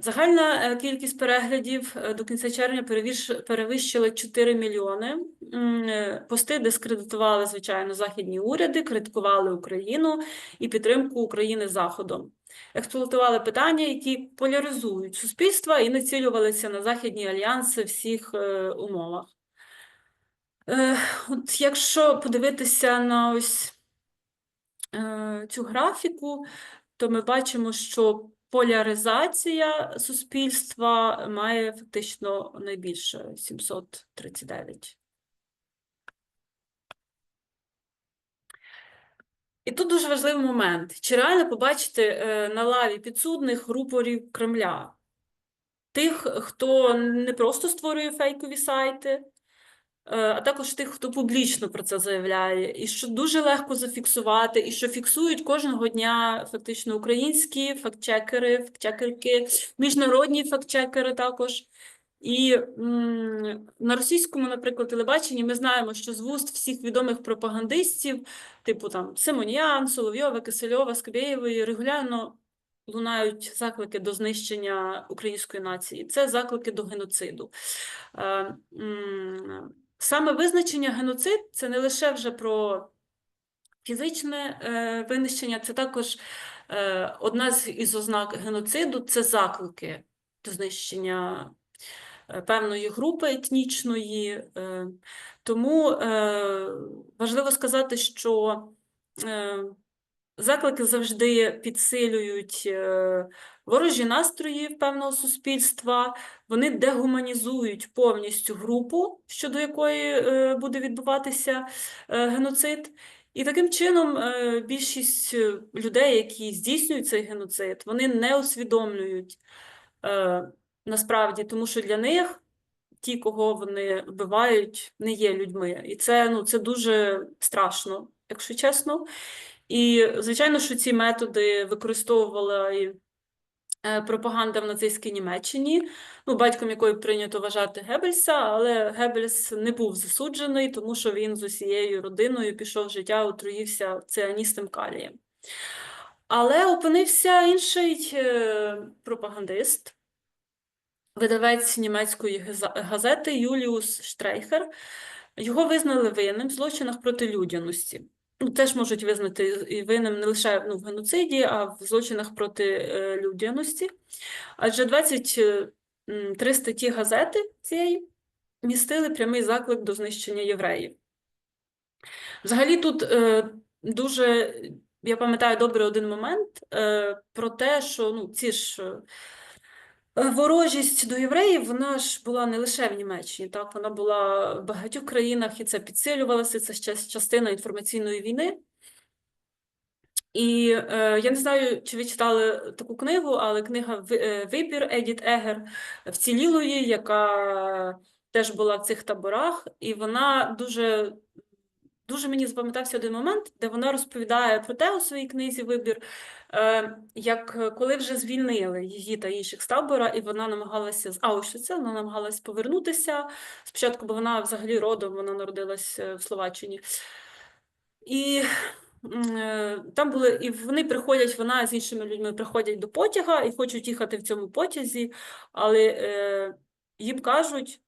Загальна кількість переглядів до кінця червня перевищила 4 мільйони. Пости дискредитували, звичайно, західні уряди, критикували Україну і підтримку України Заходом. Експлуатували питання, які поляризують суспільство, і націлювалися на західні альянси в всіх умовах. От якщо подивитися на ось цю графіку, то ми бачимо, що поляризація суспільства має фактично найбільше 739. І тут дуже важливий момент. Чи реально побачити на лаві підсудних рупорів Кремля? Тих, хто не просто створює фейкові сайти, а також тих, хто публічно про це заявляє, і що дуже легко зафіксувати, і що фіксують кожного дня фактично українські фактчекерки, міжнародні фактчекери також. І на російському, наприклад, телебаченні ми знаємо, що з вуст всіх відомих пропагандистів, типу там Симоньян, Соловйова, Кисельова, Скабєєвої, регулярно лунають заклики до знищення української нації. Це заклики до геноциду. Саме визначення геноцид – це не лише вже про фізичне винищення, це також одна із ознак геноциду – це заклики до знищення певної групи етнічної. Тому важливо сказати, що заклики завжди підсилюють ворожі настрої певного суспільства, вони дегуманізують повністю групу, щодо якої буде відбуватися геноцид. І таким чином більшість людей, які здійснюють цей геноцид, вони не усвідомлюють насправді, тому що для них ті, кого вони вбивають, не є людьми. І це дуже страшно, якщо чесно. І, звичайно, що ці методи використовувала і пропаганда в нацистській Німеччині, батьком якої прийнято вважати Геббельса, але Геббельс не був засуджений, тому що він з усією родиною пішов в життя, отруївся цианістим калієм. Але опинився інший пропагандист, видавець німецької газети Юліус Штрейхер. Його визнали винним в злочинах проти людяності. Теж можуть визнати і винним не лише в геноциді, а в злочинах проти людяності. Адже 23 статті газети цієї містили прямий заклик до знищення євреїв. Взагалі тут дуже, я пам'ятаю добре один момент про те, що ці ж ворожість до євреїв, вона ж була не лише в Німеччині, так, вона була в багатьох країнах, і це підсилювалося, це частина інформаційної війни. І я не знаю, чи ви читали таку книгу, але книга «Вибір» Едіт Егер вцілілої, яка теж була в цих таборах, і вона дуже мені запам'ятався один момент, де вона розповідає про те у своїй книзі «Вибір», як коли вже звільнили її та інших з табора, і вона намагалася з Аушвіца, вона намагалась повернутися. Спочатку, бо вона взагалі родом, вона народилась в Словаччині. І там були, і вони приходять, вона з іншими людьми приходять до потяга і хочуть їхати в цьому потязі, але їм кажуть,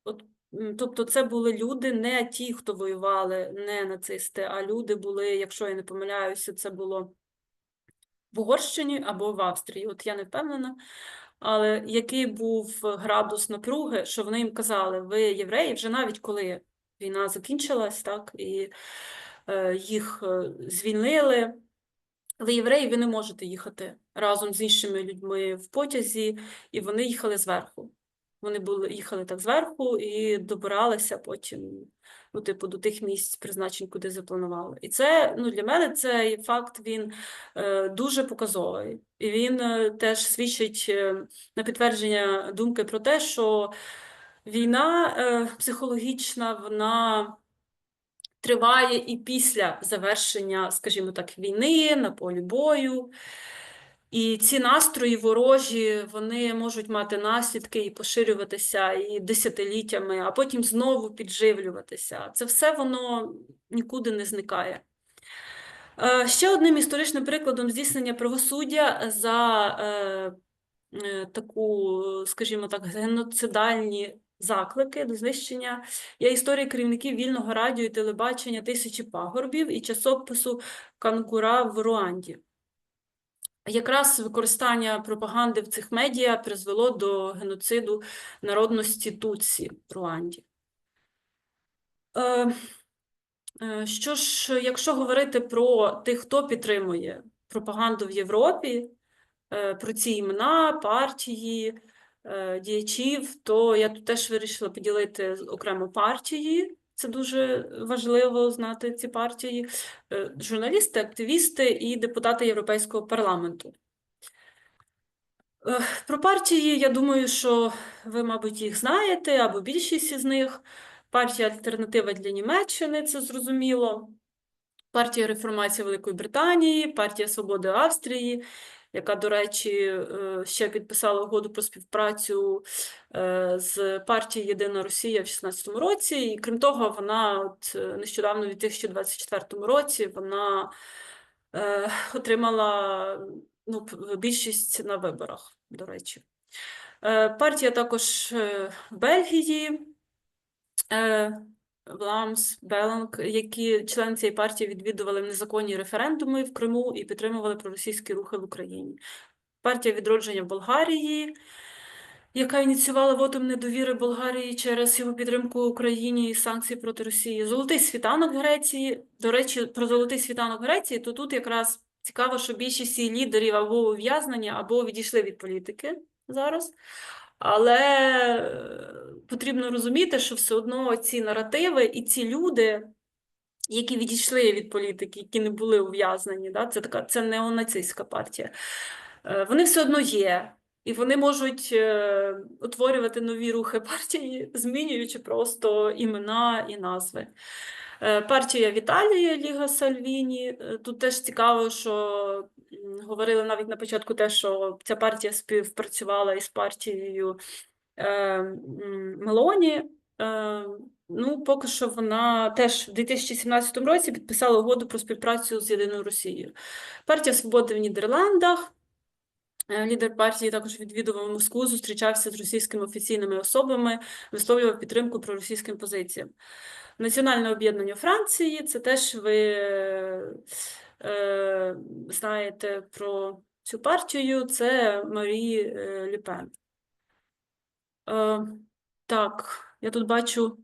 тобто це були люди, не ті, хто воювали, не нацисти, а люди були, якщо я не помиляюся, це було в Угорщині або в Австрії, от я не впевнена, але який був градус напруги, що вони їм казали, ви євреї, вже навіть коли війна закінчилась, так, і їх звільнили, ви євреї, ви не можете їхати разом з іншими людьми в потязі, і вони їхали зверху. Вони їхали так зверху і добиралися потім до тих місць призначень, куди запланували. І це, для мене цей факт, він дуже показовий. І він теж свідчить на підтвердження думки про те, що війна психологічна, вона триває і після завершення, скажімо так, війни на полі бою. І ці настрої ворожі, вони можуть мати наслідки і поширюватися і десятиліттями, а потім знову підживлюватися. Це все воно нікуди не зникає. Ще одним історичним прикладом здійснення правосуддя за таку, скажімо так, геноцидальні заклики до знищення. Є історії керівників вільного радіо і телебачення «Тисячі пагорбів» і часопису «Кангура» в Руанді. Якраз використання пропаганди в цих медіа призвело до геноциду народності Тутсі в Руанді. Що ж, якщо говорити про тих, хто підтримує пропаганду в Європі, про ці імена, партії, діячів, то я тут теж вирішила поділити окремо партії. Це дуже важливо знати ці партії. Журналісти, активісти і депутати Європейського парламенту. Про партії, я думаю, що ви, мабуть, їх знаєте, або більшість із них. Партія «Альтернатива для Німеччини», це зрозуміло. Партія реформації Великої Британії, партія свободи Австрії, яка, до речі, ще підписала угоду про співпрацю з партією «Єдина Росія» в 2016 році. І крім того, вона нещодавно, у 2024 році, вона отримала більшість на виборах, до речі. Партія також в Бельгії, Вламс, Беланг, які члени цієї партії відвідували незаконні референдуми в Криму і підтримували проросійські рухи в Україні. Партія відродження в Болгарії, яка ініціювала вотум недовіри Болгарії через його підтримку Україні і санкції проти Росії. Золотий світанок Греції. До речі, про золотий світанок Греції, то тут якраз цікаво, що більшість її лідерів або ув'язнені, або відійшли від політики зараз. Але потрібно розуміти, що все одно ці наративи і ці люди, які відійшли від політики, які не були ув'язнені, це неонацистська партія, вони все одно є. І вони можуть утворювати нові рухи партії, змінюючи просто імена і назви. Партія в Італії, Ліга Сальвіні. Тут теж цікаво, що говорили навіть на початку те, що ця партія співпрацювала із партією Мелоні. Поки що вона теж в 2017 році підписала угоду про співпрацю з Єдиною Росією. Партія Свободи в Нідерландах. Лідер партії також відвідував Москву, зустрічався з російськими офіційними особами, висловлював підтримку проросійським позиціям. Національне об'єднання Франції, це теж ви знаєте про цю партію, це Марі Ле Пен. Так, я тут бачу.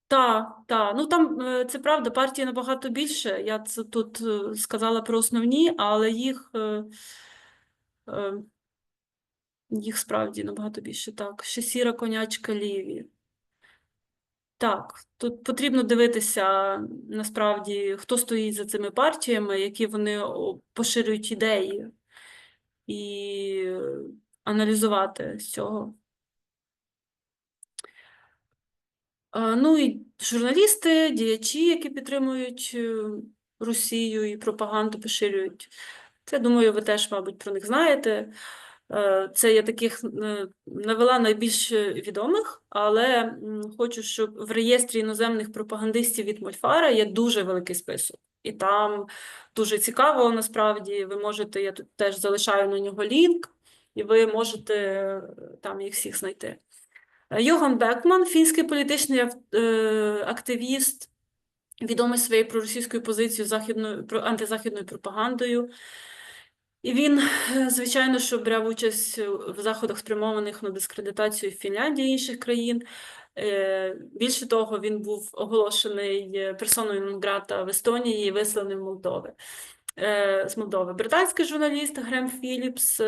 Там це правда, партії набагато більше. Я це тут сказала про основні, але їх справді набагато більше. Так, ще сіра конячка Ліві. Так, тут потрібно дивитися насправді, хто стоїть за цими партіями, які вони поширюють ідеї, і аналізувати з цього. І журналісти, діячі, які підтримують Росію і пропаганду поширюють. Це, думаю, ви теж, мабуть, про них знаєте. Це я таких навела найбільш відомих, але хочу, щоб в реєстрі іноземних пропагандистів від Мольфара є дуже великий список. І там дуже цікаво, насправді, ви можете, я тут теж залишаю на нього лінк, і ви можете там їх всіх знайти. Йоган Бекман, фінський політичний активіст, відомий своєю проросійською позицією, антизахідною пропагандою. І він, звичайно, що брав участь в заходах, спрямованих на дискредитацію Фінляндії і інших країн. Більше того, він був оголошений персоною нон-грата в Естонії і висланий з Молдови. Британський журналіст Грем Філіпс,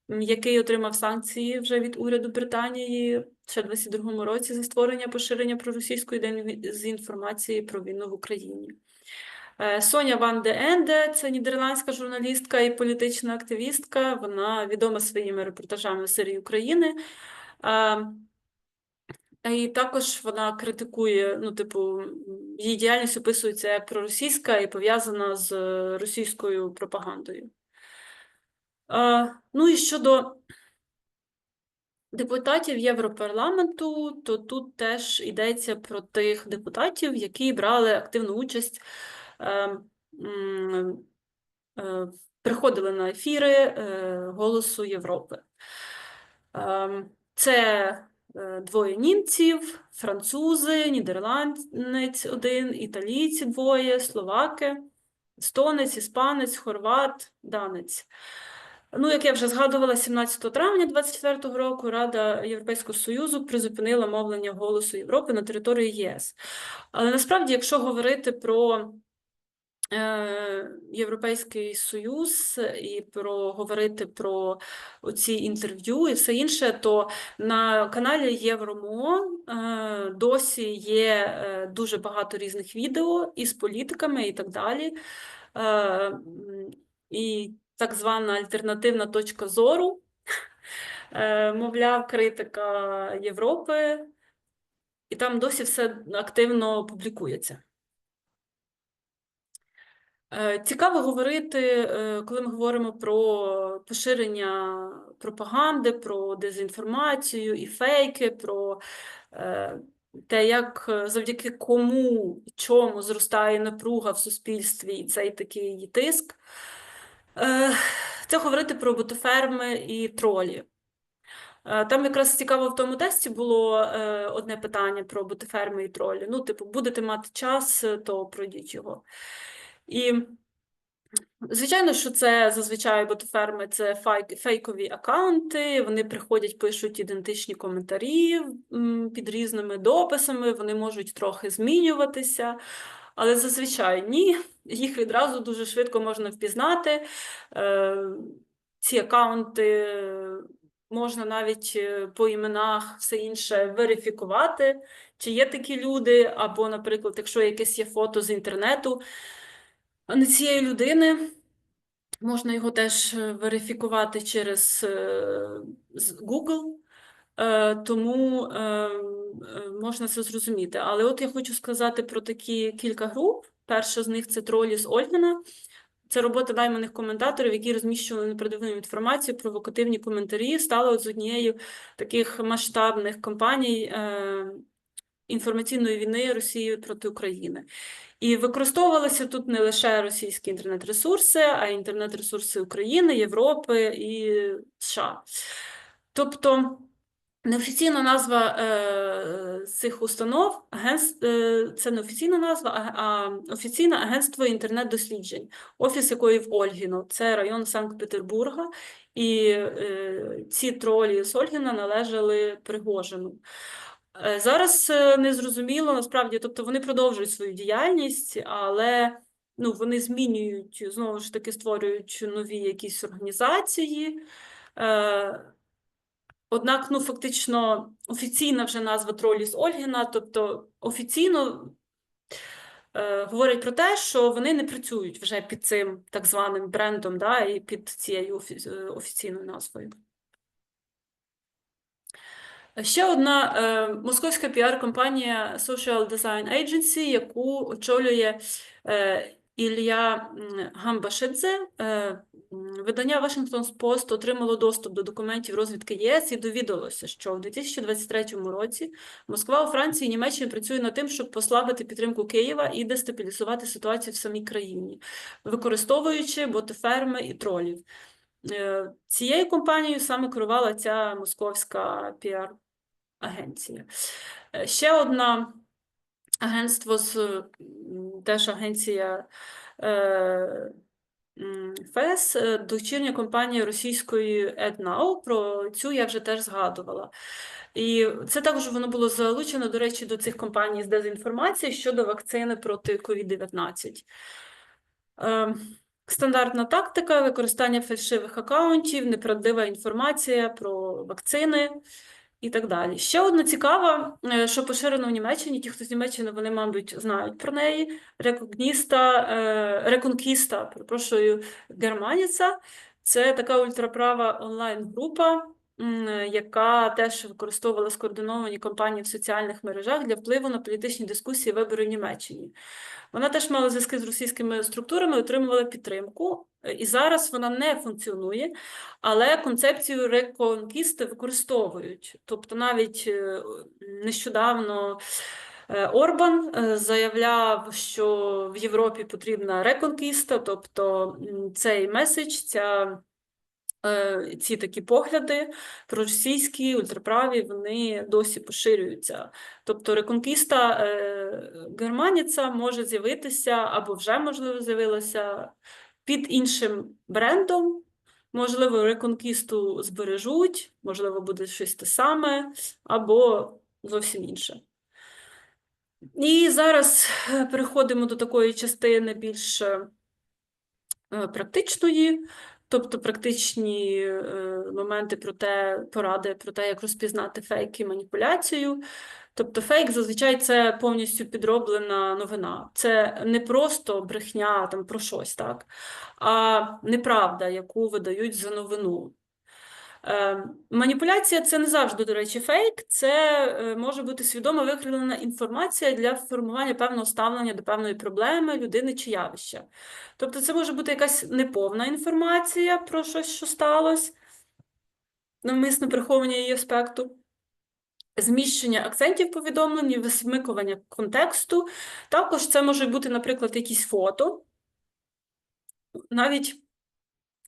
який отримав санкції вже від уряду Британії ще в 2022 році за створення поширення проросійської дезінформації про війну в Україні. Соня Ван де Енде – це нідерландська журналістка і політична активістка. Вона відома своїми репортажами в Сирії України. І також вона критикує, її діяльність описується як проросійська і пов'язана з російською пропагандою. І щодо депутатів Європарламенту, то тут теж йдеться про тих депутатів, які брали активну участь приходили на ефіри «Голосу Європи». Це двоє німців, французи, нідерландець один, італійці двоє, словаки, естонець, іспанець, хорват, данець. Ну, як я вже згадувала, 17 травня 2024 року Рада Європейського Союзу призупинила мовлення «Голосу Європи» на території ЄС. Але насправді, якщо говорити про Європейський Союз і говорити про оці інтерв'ю і все інше, то на каналі Євромо досі є дуже багато різних відео із політиками і так далі. І так звана альтернативна точка зору, мовляв, критика Європи, і там досі все активно публікується. Цікаво говорити, коли ми говоримо про поширення пропаганди, про дезінформацію і фейки, про те, як завдяки кому, чому зростає напруга в суспільстві і цей такий тиск. Це говорити про ботоферми і тролі. Там якраз цікаво в тому тесті було одне питання про ботоферми і тролі. Ну, типу, будете мати час, то пройдіть його. І звичайно, що це зазвичай ботоферми – це фейкові акаунти, вони приходять, пишуть ідентичні коментарі під різними дописами, вони можуть трохи змінюватися, але зазвичай ні, їх відразу дуже швидко можна впізнати. Ці акаунти можна навіть по іменах все інше верифікувати, чи є такі люди, або, наприклад, якщо якесь є фото з інтернету, а не цієї людини, можна його теж верифікувати через Google, тому можна це зрозуміти. Але от я хочу сказати про такі кілька груп. Перша з них – це тролі з Ольгіна. Це робота найманих коментаторів, які розміщували неправдиву інформацію, провокативні коментарі, стала з однією таких масштабних кампаній інформаційної війни Росії проти України. І використовувалися тут не лише російські інтернет-ресурси, а й інтернет-ресурси України, Європи і США. Тобто неофіційна назва цих установ, це не офіційна назва, а офіційне агентство інтернет-досліджень, офіс якої в Ольгіно, це район Санкт-Петербурга, і ці тролі з Ольгіна належали Пригожину. Зараз незрозуміло, насправді, тобто вони продовжують свою діяльність, але ну, вони змінюють, знову ж таки, створюють нові якісь організації. Однак, ну, фактично, офіційна вже назва тролі з Ольгіна, тобто офіційно говорять про те, що вони не працюють вже під цим так званим брендом, да, і під цією офіційною назвою. Ще одна московська піар-компанія Social Design Agency, яку очолює Ілля Гамбашидзе. Видання Washington Post отримало доступ до документів розвідки ЄС і довідалося, що в 2023 році Москва у Франції і Німеччині працює над тим, щоб послабити підтримку Києва і дестабілізувати ситуацію в самій країні, використовуючи ботоферми і тролів. Цією компанією саме керувала ця московська піар-агенція. Ще одна агентство, теж агенція ФЕС, дочірня компанія російської AdNow, про цю я вже теж згадувала. І це також воно було залучено, до речі, до цих компаній з дезінформації щодо вакцини проти COVID-19. Стандартна тактика – використання фальшивих акаунтів, неправдива інформація про вакцини і так далі. Ще одна цікава, що поширено в Німеччині, ті, хто з Німеччини, вони, мабуть, знають про неї, Реконкіста, перепрошую, Германіца. Це така ультраправа онлайн-група, яка теж використовувала скоординовані кампанії в соціальних мережах для впливу на політичні дискусії і вибори в Німеччині. Вона теж мала зв'язки з російськими структурами, отримувала підтримку, і зараз вона не функціонує, але концепцію реконкісти використовують. Тобто навіть нещодавно Орбан заявляв, що в Європі потрібна реконкіста, тобто цей меседж, ці такі погляди проросійські, ультраправі, вони досі поширюються. Тобто реконкіста германіця може з'явитися, або вже, можливо, з'явилася під іншим брендом. Можливо, реконкісту збережуть, можливо, буде щось те саме, або зовсім інше. І зараз переходимо до такої частини більш практичної, тобто практичні моменти поради про те, як розпізнати фейк і маніпуляцію. Тобто фейк зазвичай це повністю підроблена новина. Це не просто брехня там про щось, так, а неправда, яку видають за новину. Маніпуляція – це не завжди, до речі, фейк, це може бути свідомо викривлена інформація для формування певного ставлення до певної проблеми, людини чи явища. Тобто це може бути якась неповна інформація про щось, що сталося, навмисне приховування її аспекту, зміщення акцентів повідомлень, висмикування контексту. Також це може бути, наприклад, якісь фото, навіть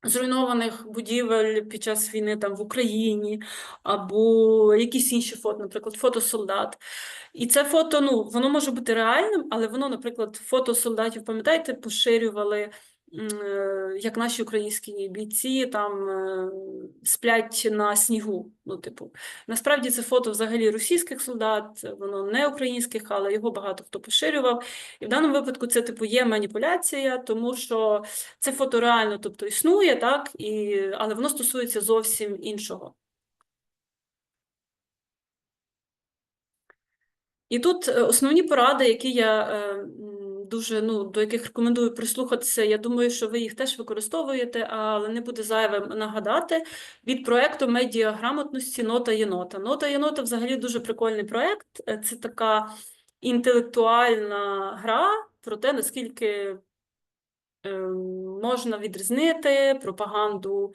зруйнованих будівель під час війни там в Україні, або якісь інші фото, наприклад, фото солдат. І це фото, ну, воно може бути реальним, але воно, наприклад, фото солдатів, пам'ятаєте, поширювали, як наші українські бійці там сплять на снігу. Ну, типу, насправді це фото взагалі російських солдат, воно не українських, але його багато хто поширював. І в даному випадку це, типу, є маніпуляція, тому що це фото реально, тобто, існує, так, але воно стосується зовсім іншого. І тут основні поради, які я дуже, до яких рекомендую прислухатися, я думаю, що ви їх теж використовуєте, але не буде зайвим нагадати, від проєкту медіаграмотності «Нота єнота». «Нота єнота» взагалі дуже прикольний проєкт. Це така інтелектуальна гра про те, наскільки можна відрізнити пропаганду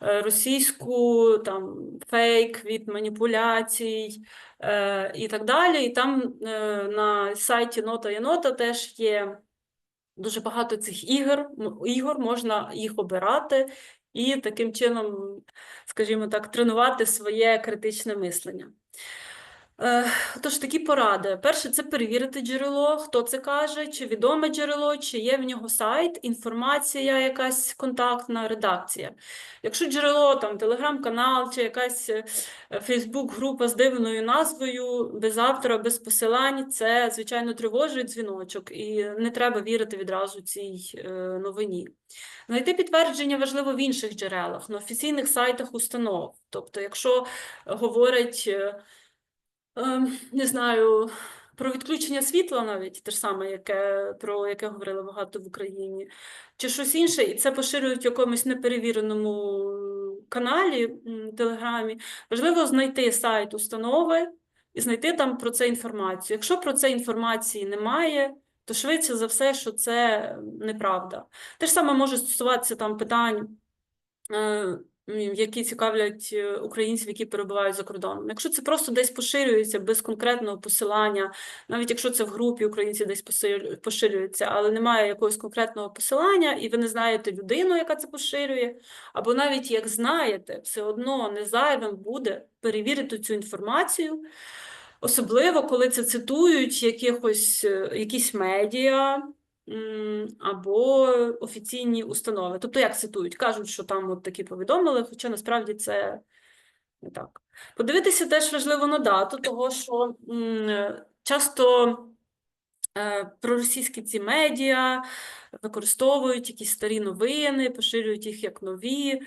російську, там, фейк від маніпуляцій і так далі. І там на сайті Нота Єнота теж є дуже багато цих ігор, можна їх обирати і таким чином, скажімо так, тренувати своє критичне мислення. Тож, такі поради. Перше, це перевірити джерело, хто це каже, чи відоме джерело, чи є в нього сайт, інформація якась контактна, редакція. Якщо джерело, там, телеграм-канал, чи якась фейсбук-група з дивною назвою, без автора, без посилань, це, звичайно, тривожить дзвіночок, і не треба вірити відразу цій новині. Знайти підтвердження важливо в інших джерелах, на офіційних сайтах установ. Тобто, якщо говорять... не знаю, про відключення світла навіть, те ж саме, про яке говорили багато в Україні, чи щось інше, і це поширюють в якомусь неперевіреному каналі, Телеграмі. Важливо знайти сайт установи і знайти там про це інформацію. Якщо про це інформації немає, то швидше за все, що це неправда. Те ж саме може стосуватися там питань, які цікавлять українців, які перебувають за кордоном. Якщо це просто десь поширюється без конкретного посилання, навіть якщо це в групі українців десь поширюється, але немає якогось конкретного посилання, і ви не знаєте людину, яка це поширює, або навіть як знаєте, все одно не зайвим буде перевірити цю інформацію, особливо, коли це цитують якісь медіа, або офіційні установи. Тобто, як цитують? Кажуть, що там от такі повідомили, хоча насправді це не так. Подивитися теж важливо на дату, того що часто проросійські ці медіа використовують якісь старі новини, поширюють їх як нові.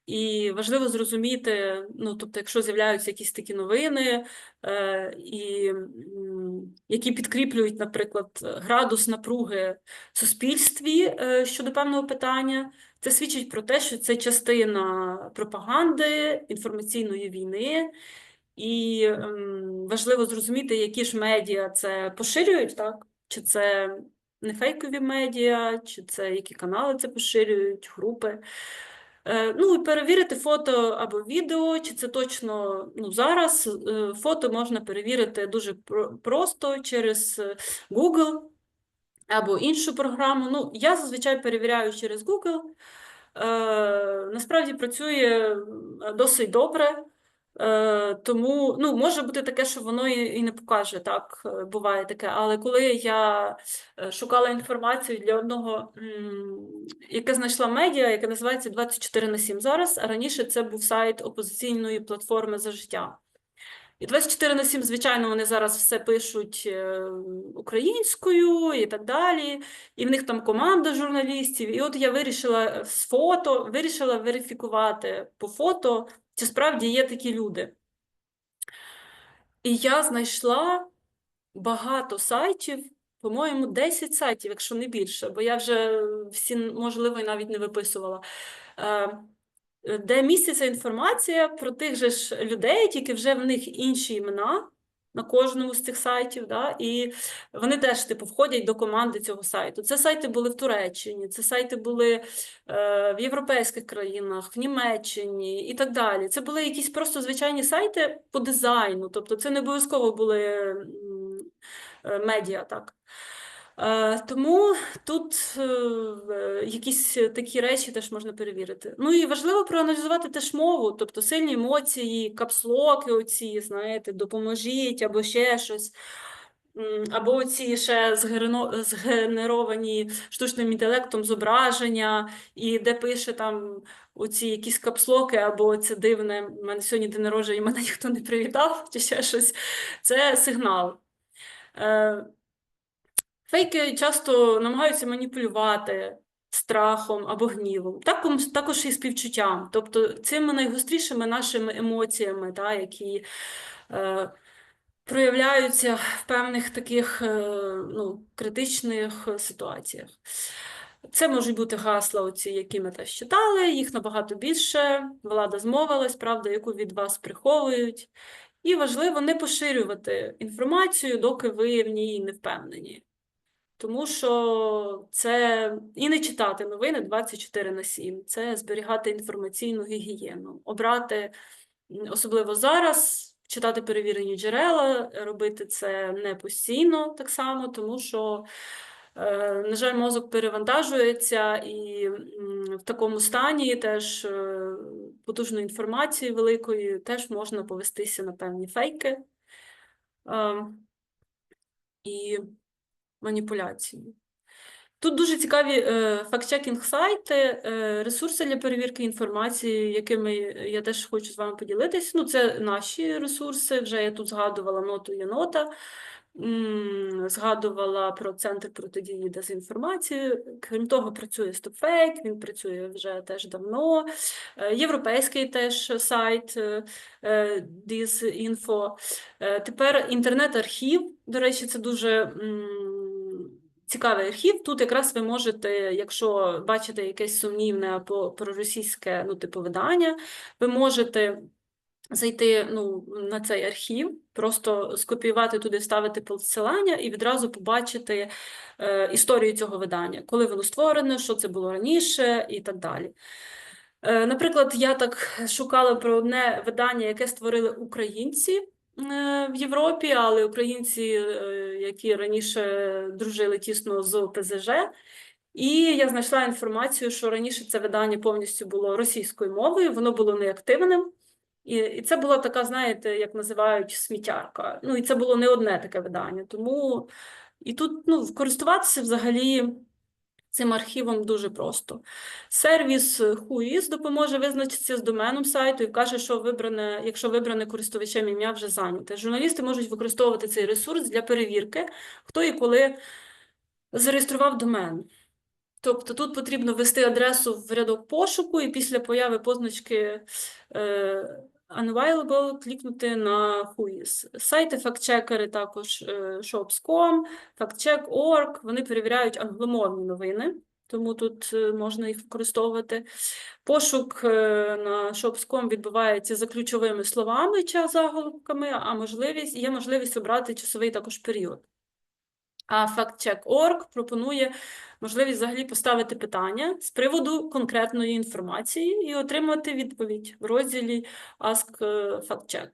І важливо зрозуміти, тобто, якщо з'являються якісь такі новини, які підкріплюють, наприклад, градус напруги в суспільстві щодо певного питання, це свідчить про те, що це частина пропаганди, інформаційної війни, і важливо зрозуміти, які ж медіа це поширюють, так? Чи це не фейкові медіа, чи це які канали це поширюють, групи. Ну і перевірити фото або відео, чи це точно зараз. Фото можна перевірити дуже просто через Google або іншу програму. Ну, я зазвичай перевіряю через Google. Насправді працює досить добре. Тому може бути таке, що воно і не покаже, так, буває таке. Але коли я шукала інформацію для одного, яке знайшла медіа, яке називається 24/7 зараз, а раніше це був сайт опозиційної платформи «За життя». І 24/7, звичайно, вони зараз все пишуть українською і так далі, і в них там команда журналістів. І от я вирішила з фото, вирішила верифікувати по фото, чи справді є такі люди. І я знайшла багато сайтів, по-моєму, 10 сайтів, якщо не більше, бо я вже всі, можливо, і навіть не виписувала, де міститься інформація про тих же ж людей, тільки вже в них інші імена на кожному з цих сайтів, да? І вони теж входять до команди цього сайту. Це сайти були в Туреччині, це сайти були в європейських країнах, в Німеччині і так далі. Це були якісь просто звичайні сайти по дизайну, тобто це не обов'язково були медіа, так. Тому тут якісь такі речі теж можна перевірити. Ну і важливо проаналізувати теж мову, тобто сильні емоції, капслоки оці, знаєте, допоможіть або ще щось. Або оці ще згенеровані штучним інтелектом зображення, і де пише там оці якісь капслоки, або це дивне, в мене сьогодні день народження, мене ніхто не привітав, чи ще щось. Це сигнал. Фейки часто намагаються маніпулювати страхом або гнівом, також і співчуттям, тобто цими найгострішими нашими емоціями, які проявляються в певних таких критичних ситуаціях. Це можуть бути гасла, оці, які ми теж читали, їх набагато більше, влада змовилась, правда, яку від вас приховують. І важливо не поширювати інформацію, доки ви в ній не впевнені. Тому що це і не читати новини 24/7, це зберігати інформаційну гігієну, обрати, особливо зараз, читати перевірені джерела, робити це не постійно так само, тому що, на жаль, мозок перевантажується і в такому стані теж потужної інформації великої теж можна повестися на певні фейки і маніпуляції. Тут дуже цікаві факт-чекінг сайти, ресурси для перевірки інформації, якими я теж хочу з вами поділитися. Це наші ресурси, вже я тут згадувала ноту єнота, згадувала про Центр протидії дезінформації. Крім того, працює StopFake, він працює вже теж давно. Європейський теж сайт Disinfo. Тепер інтернет-архів, до речі, це дуже цікавий архів. Тут якраз ви можете, якщо бачите якесь сумнівне або проросійське видання, ви можете зайти на цей архів, просто скопіювати туди, вставити посилання і відразу побачити історію цього видання, коли воно створене, що це було раніше і так далі. Наприклад, я так шукала про одне видання, яке створили українці в Європі, але українці, які раніше дружили тісно з ОПЗЖ, і я знайшла інформацію, що раніше це видання повністю було російською мовою, воно було неактивним, і це була така, знаєте, як називають, сміттярка. І це було не одне таке видання, тому і тут користуватися взагалі цим архівом дуже просто. Сервіс Whois допоможе визначитися з доменом сайту і вкаже, що якщо вибране користувачем ім'я вже зайняте. Журналісти можуть використовувати цей ресурс для перевірки, хто і коли зареєстрував домен. Тобто тут потрібно ввести адресу в рядок пошуку і після появи позначки Unavailable клікнути на Whois. Сайти фактчекери також Shops.com, FactCheck.org, вони перевіряють англомовні новини, тому тут можна їх використовувати. Пошук на Shops.com відбувається за ключовими словами чи заголовками, а є можливість обрати часовий також період. А FactCheck.org пропонує можливість взагалі поставити питання з приводу конкретної інформації і отримати відповідь в розділі Ask FactCheck.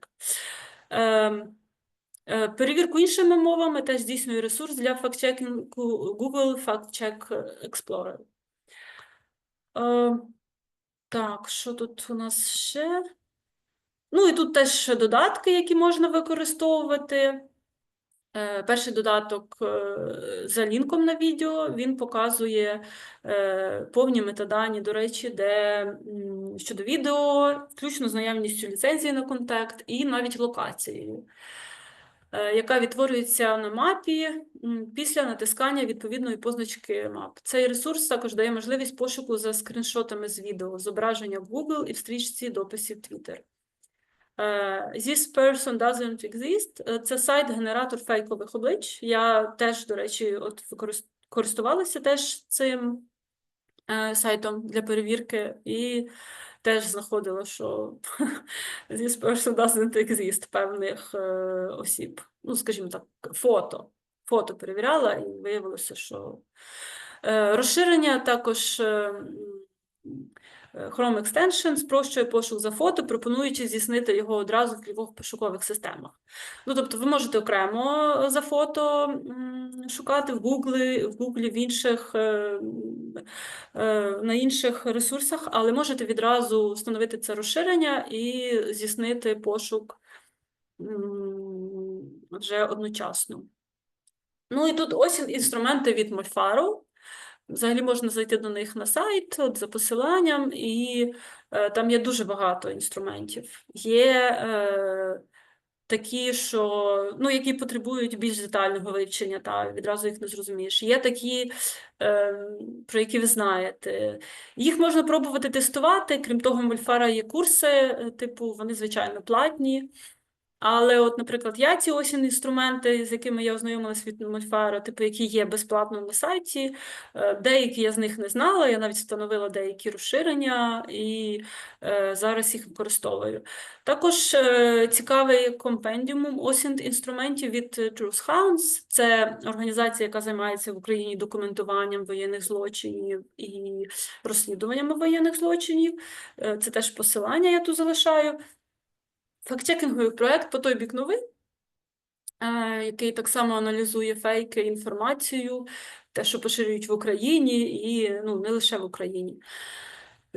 Перевірку іншими мовами теж здійснює ресурс для фактчекінгу Google Fact Check Explorer. Так, що тут у нас ще? Ну і тут теж додатки, які можна використовувати. Перший додаток за лінком на відео, він показує повні метадані, до речі, де щодо відео, включно з наявністю ліцензії на контекст і навіть локацією, яка відтворюється на мапі після натискання відповідної позначки мап. Цей ресурс також дає можливість пошуку за скріншотами з відео, зображення в Google і в стрічці дописів Twitter. This person doesn't exist. Це сайт-генератор фейкових облич. Я теж, до речі, користувалася теж цим сайтом для перевірки і теж знаходила, що this person doesn't exist певних осіб. Ну, скажімо так, фото перевіряла і виявилося, що розширення також Chrome Extension спрощує пошук за фото, пропонуючи здійснити його одразу в кількох пошукових системах. Ну, тобто ви можете окремо за фото шукати в Google, в інших, на інших ресурсах, але можете відразу встановити це розширення і здійснити пошук вже одночасно. Ну і тут ось інструменти від Molfaro. Взагалі можна зайти до них на сайт от, за посиланням, і там є дуже багато інструментів. Є такі, що, ну, які потребують більш детального вивчення, та відразу їх не зрозумієш. Є такі, про які ви знаєте. Їх можна пробувати тестувати, крім того, в Molfaro є курси, типу, вони, звичайно, платні. Але, от, наприклад, я ці ось інструменти, з якими я ознайомилася від Molfaro, типу, які є безплатно на сайті, деякі я з них не знала, я навіть встановила деякі розширення і зараз їх використовую. Також цікавий компендіум OSINT інструментів від Truth Hounds. Це організація, яка займається в Україні документуванням воєнних злочинів і розслідуваннями воєнних злочинів. Це теж посилання я тут залишаю. Фактчекінговий проєкт «По той бік новин», який так само аналізує фейки, інформацію, те, що поширюють в Україні, і ну, не лише в Україні.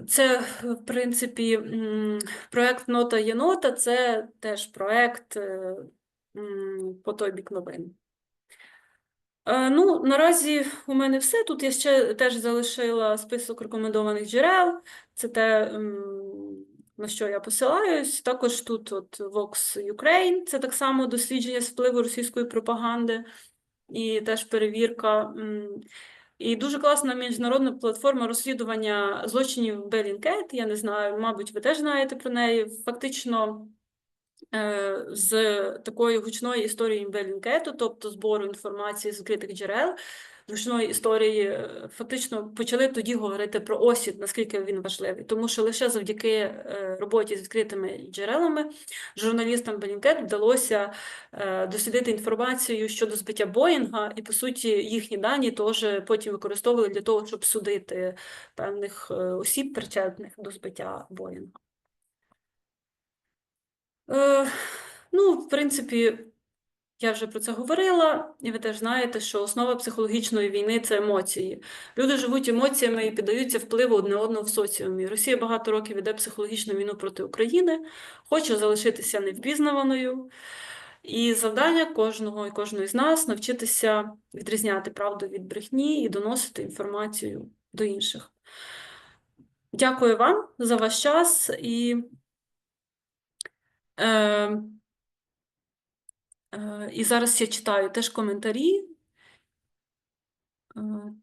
Це, в принципі, проєкт «Нота є нота», це теж проєкт «По той бік новин». Ну, наразі у мене все. Тут я ще теж залишила список рекомендованих джерел. Це те, на що я посилаюсь. Також тут от Vox Ukraine, це так само дослідження з впливу російської пропаганди і теж перевірка. І дуже класна міжнародна платформа розслідування злочинів Bellingcat. Я не знаю, мабуть, ви теж знаєте про неї. Фактично, з такої гучної історії Bellingcat, тобто збору інформації з відкритих джерел, гучної історії, фактично почали тоді говорити про осід, наскільки він важливий. Тому що лише завдяки роботі з відкритими джерелами журналістам Bellingcat вдалося дослідити інформацію щодо збиття Боїнга, і, по суті, їхні дані теж потім використовували для того, щоб судити певних осіб, причетних до збиття Боїнга. Ну, в принципі, я вже про це говорила, і ви теж знаєте, що основа психологічної війни – це емоції. Люди живуть емоціями і піддаються впливу одне одного в соціумі. Росія багато років веде психологічну війну проти України, хоче залишитися невпізнаваною. І завдання кожного і кожної з нас – навчитися відрізняти правду від брехні і доносити інформацію до інших. Дякую вам за ваш час і зараз я читаю теж коментарі.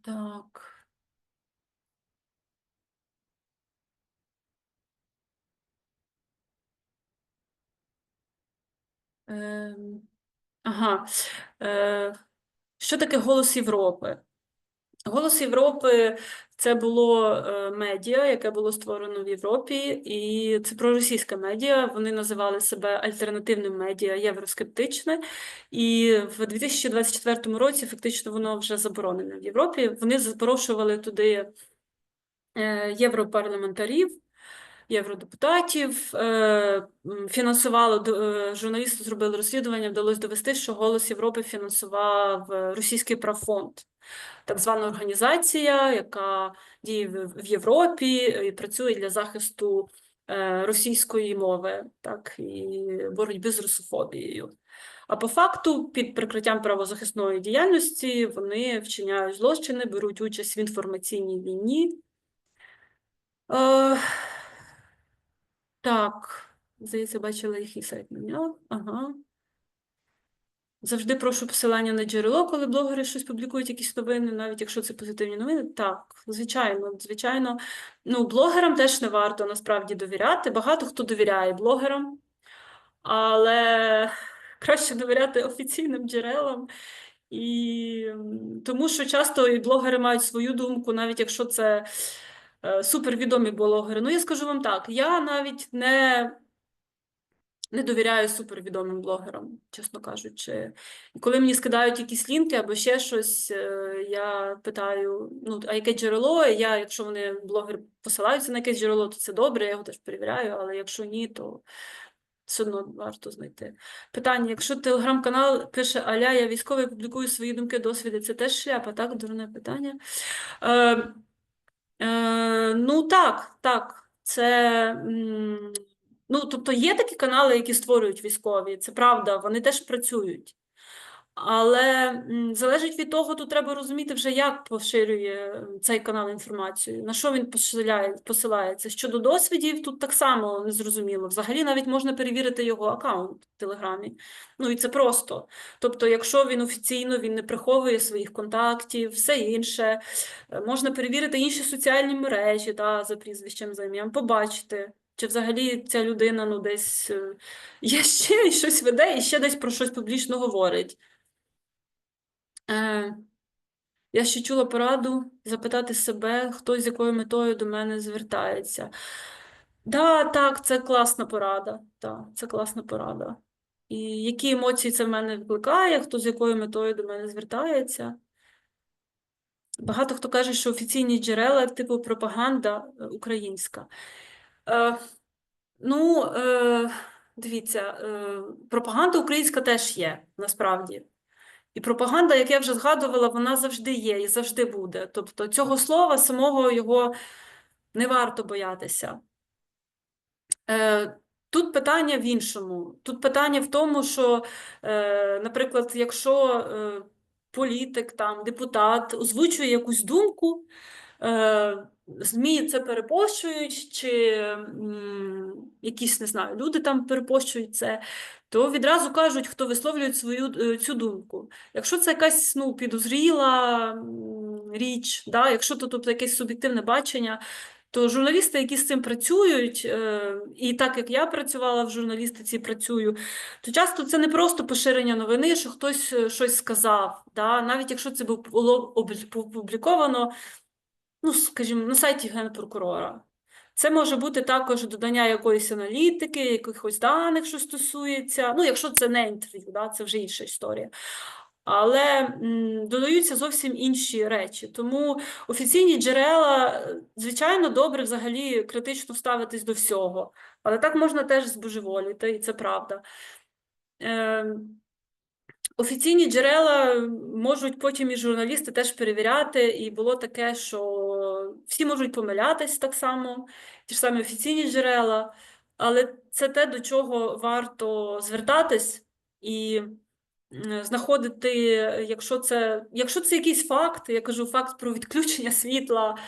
Так. Ага. Що таке «Голос Європи»? Голос Європи це було медіа, яке було створено в Європі, і це проросійське медіа. Вони називали себе альтернативним медіа, євроскептичне. І в 2024 році фактично воно вже заборонене в Європі. Вони запрошували туди європарламентарів, євродепутатів, фінансувало, журналісти зробили розслідування, вдалося довести, що «Голос Європи» фінансував Російський правфонд. Так звана організація, яка діє в Європі і працює для захисту російської мови, так, і боротьби з русофобією. А по факту, під прикриттям правозахисної діяльності, вони вчиняють злочини, беруть участь в інформаційній війні. Так, здається, бачила їхній сайт мене. Ага. Завжди прошу посилання на джерело, коли блогери щось публікують, якісь новини, навіть якщо це позитивні новини. Так, звичайно. Ну, блогерам теж не варто насправді довіряти. Багато хто довіряє блогерам, але краще довіряти офіційним джерелам. І тому що часто і блогери мають свою думку, навіть якщо це супервідомі блогери. Ну, я скажу вам так, я навіть не довіряю супервідомим блогерам, чесно кажучи. І коли мені скидають якісь лінки або ще щось, я питаю, ну, а яке джерело? І я, якщо вони, блогери, посилаються на якесь джерело, то це добре, я його теж перевіряю, але якщо ні, то все одно варто знайти. Питання, якщо телеграм-канал пише «Аля, я військовий, публікую свої думки, досвіди», це теж шляпа, так? Дурне питання. Ну, так. Це, ну, тобто є такі канали, які створюють військові, це правда, вони теж працюють. Але залежить від того, тут треба розуміти вже, як поширює цей канал інформацію, на що він посилається. Щодо досвідів, тут так само незрозуміло. Взагалі навіть можна перевірити його аккаунт в Телеграмі. Ну і це просто. Тобто, якщо він офіційно, він не приховує своїх контактів, все інше, можна перевірити інші соціальні мережі, за прізвищем, за ім'ям, побачити. Чи взагалі ця людина ну, десь є ще і щось веде, і ще десь про щось публічно говорить. Я ще чула пораду запитати себе, хто з якою метою до мене звертається. Так, це класна порада. Це класна порада. І які емоції це в мене викликає, хто з якою метою до мене звертається. Багато хто каже, що офіційні джерела, типу пропаганда українська. Дивіться, пропаганда українська теж є, насправді. І пропаганда, як я вже згадувала, вона завжди є і завжди буде. Тобто цього слова, самого його не варто боятися. Тут питання в іншому. Тут питання в тому, що, наприклад, якщо політик, там, депутат озвучує якусь думку, ЗМІ це перепощують, чи якісь, не знаю, люди там перепощують це, то відразу кажуть, хто висловлює свою цю думку. Якщо це якась підозріла річ, якщо то тобто, якесь суб'єктивне бачення, то журналісти, які з цим працюють, і так як я працювала в журналістиці, працюю, то часто це не просто поширення новини, що хтось щось сказав. Навіть якщо це було опубліковано, ну, скажімо, на сайті Генпрокурора. Це може бути також додання якоїсь аналітики, якихось даних, що стосується, ну, якщо це не інтерв'ю, це вже інша історія. Але додаються зовсім інші речі. Тому офіційні джерела, звичайно, добре взагалі критично ставитись до всього. Але так можна теж збожеволіти, і це правда. Офіційні джерела можуть потім і журналісти теж перевіряти, і було таке, що всі можуть помилятись так само, ті ж самі офіційні джерела, але це те, до чого варто звертатись і знаходити, якщо це якийсь факт, я кажу факт про відключення світла,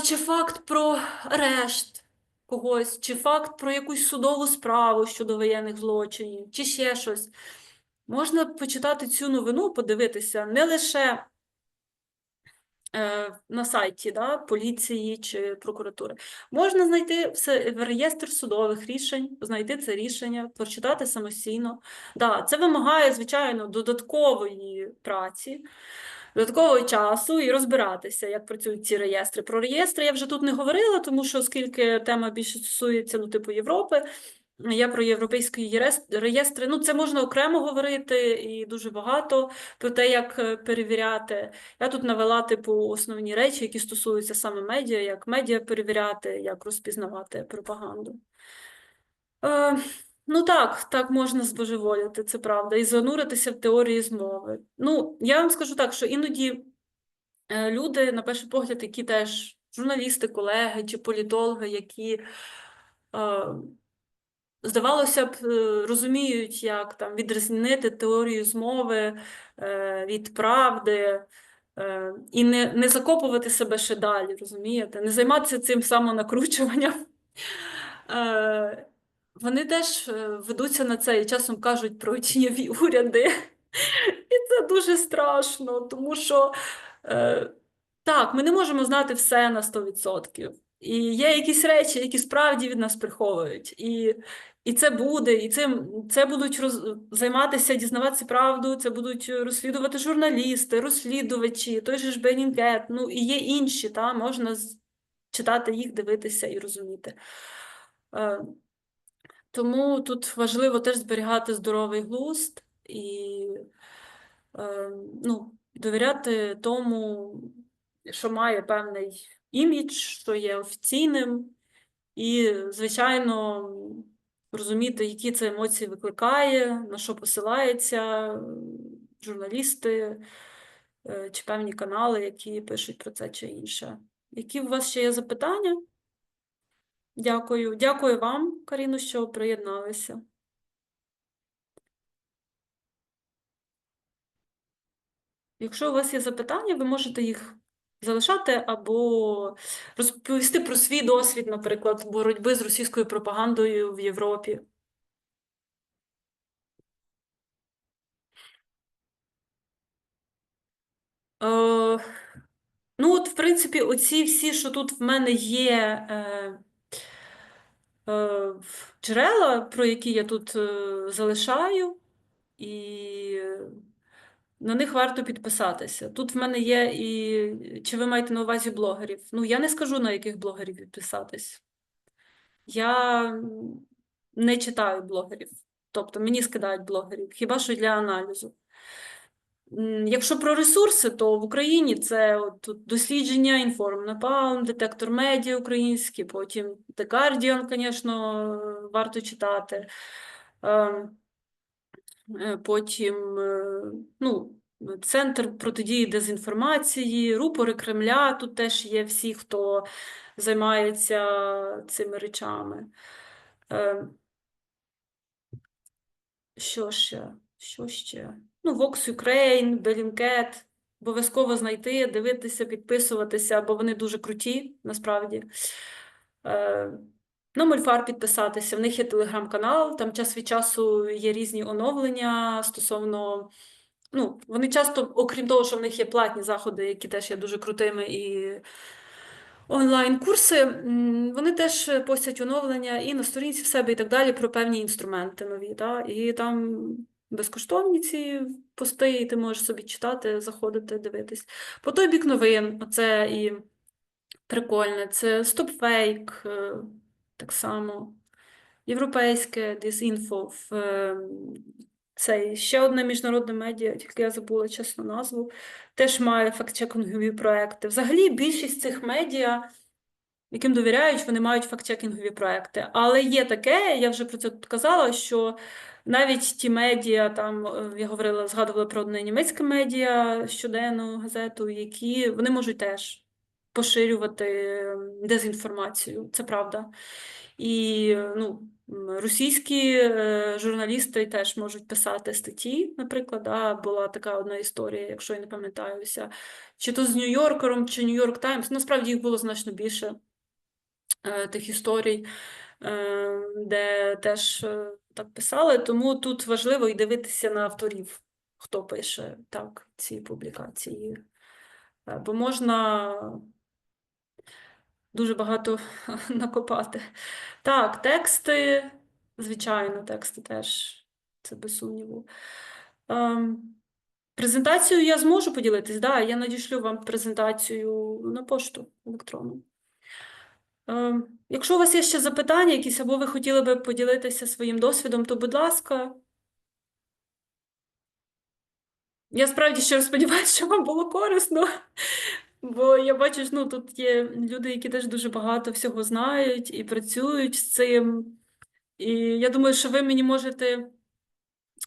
чи факт про арешт когось, чи факт про якусь судову справу щодо воєнних злочинів, чи ще щось. Можна почитати цю новину, подивитися не лише на сайті поліції чи прокуратури. Можна знайти в реєстр судових рішень, знайти це рішення, прочитати самостійно. Це вимагає, звичайно, додаткової праці, додаткового часу і розбиратися, як працюють ці реєстри. Про реєстри я вже тут не говорила, тому що оскільки тема більше стосується, ну, типу, Європи, я про європейські реєстри, ну, це можна окремо говорити і дуже багато про те, як перевіряти. Я тут навела, типу, основні речі, які стосуються саме медіа, як медіа перевіряти, як розпізнавати пропаганду. Е, ну так можна збожеволіти, це правда, і зануритися в теорії змови. Ну, я вам скажу так, що іноді люди, на перший погляд, які теж журналісти, колеги чи політологи, які, здавалося б, розуміють, як там відрізнити теорію змови від правди, і не закопувати себе ще далі, розумієте? Не займатися цим самонакручуванням. Е, Вони теж ведуться на це і часом кажуть про тіньові уряди. І це дуже страшно, тому що так, ми не можемо знати все на 100%. І є якісь речі, які справді від нас приховують. І це буде, і це будуть займатися, дізнаватися правду, це будуть розслідувати журналісти, розслідувачі, той же ж Bellingcat, ну і є інші, можна читати їх, дивитися і розуміти. Тому тут важливо теж зберігати здоровий глузд і ну, довіряти тому, що має певний імідж, що є офіційним, і, звичайно, розуміти, які це емоції викликає, на що посилаються журналісти чи певні канали, які пишуть про це чи інше. Які у вас ще є запитання? Дякую. Дякую вам, Каріно, що приєдналися. Якщо у вас є запитання, ви можете їх залишати або розповісти про свій досвід, наприклад, боротьби з російською пропагандою в Європі. Е, ну, от, в принципі, оці всі, що тут в мене є джерела, про які я тут залишаю, і на них варто підписатися. Тут в мене є і чи ви маєте на увазі блогерів? Ну, я не скажу, на яких блогерів підписатись. Я не читаю блогерів. Тобто мені скидають блогерів, хіба що для аналізу. Якщо про ресурси, то в Україні це от тут дослідження, Inform, Детектор медіа українські, потім The Guardian, звісно, варто читати. Потім ну, Центр протидії дезінформації, рупори Кремля, тут теж є всі, хто займається цими речами. Що ще? Що ще? Ну, Vox Ukraine, Bellingcat. Обов'язково знайти, дивитися, підписуватися, бо вони дуже круті, насправді. На Мольфар підписатися, в них є телеграм-канал, там час від часу є різні оновлення стосовно. Ну, вони часто, окрім того, що в них є платні заходи, які теж є дуже крутими, і онлайн-курси, вони теж постять оновлення і на сторінці в себе і так далі про певні інструменти нові. І там безкоштовні ці пости, і ти можеш собі читати, заходити, дивитись. По той бік новин, оце і прикольне, це StopFake, так само, європейське Disinfo, це ще одне міжнародне медіа, тільки я забула чесно назву, теж має фактчекінгові проекти. Взагалі більшість цих медіа, яким довіряють, вони мають фактчекінгові проекти. Але є таке, я вже про це тут казала, що навіть ті медіа, там, я згадувала про одне німецьке медіа, щоденну газету, які вони можуть теж поширювати дезінформацію, це правда. І ну, російські журналісти теж можуть писати статті, наприклад, була така одна історія, якщо я не пам'ятаюся, чи то з Нью-Йоркером, чи Нью-Йорк Таймс, насправді їх було значно більше тих історій, де теж так писали, тому тут важливо і дивитися на авторів, хто пише так ці публікації, бо можна дуже багато накопати. Так, тексти, звичайно, тексти теж, це без сумніву. Презентацію я зможу поділитись, да, я надішлю вам презентацію на пошту електронну. Якщо у вас є ще запитання якісь, або ви хотіли би поділитися своїм досвідом, то, будь ласка. Я справді щиро сподіваюся, що вам було корисно, бо я бачу, що тут є люди, які теж дуже багато всього знають і працюють з цим. І я думаю, що ви мені можете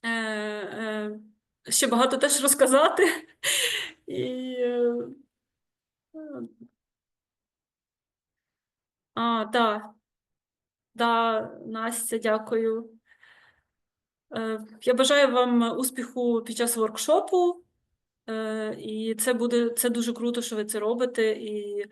е, е, ще багато теж розказати. І, так, да, Настя, дякую. Я бажаю вам успіху під час воркшопу. І це дуже круто, що ви це робите. І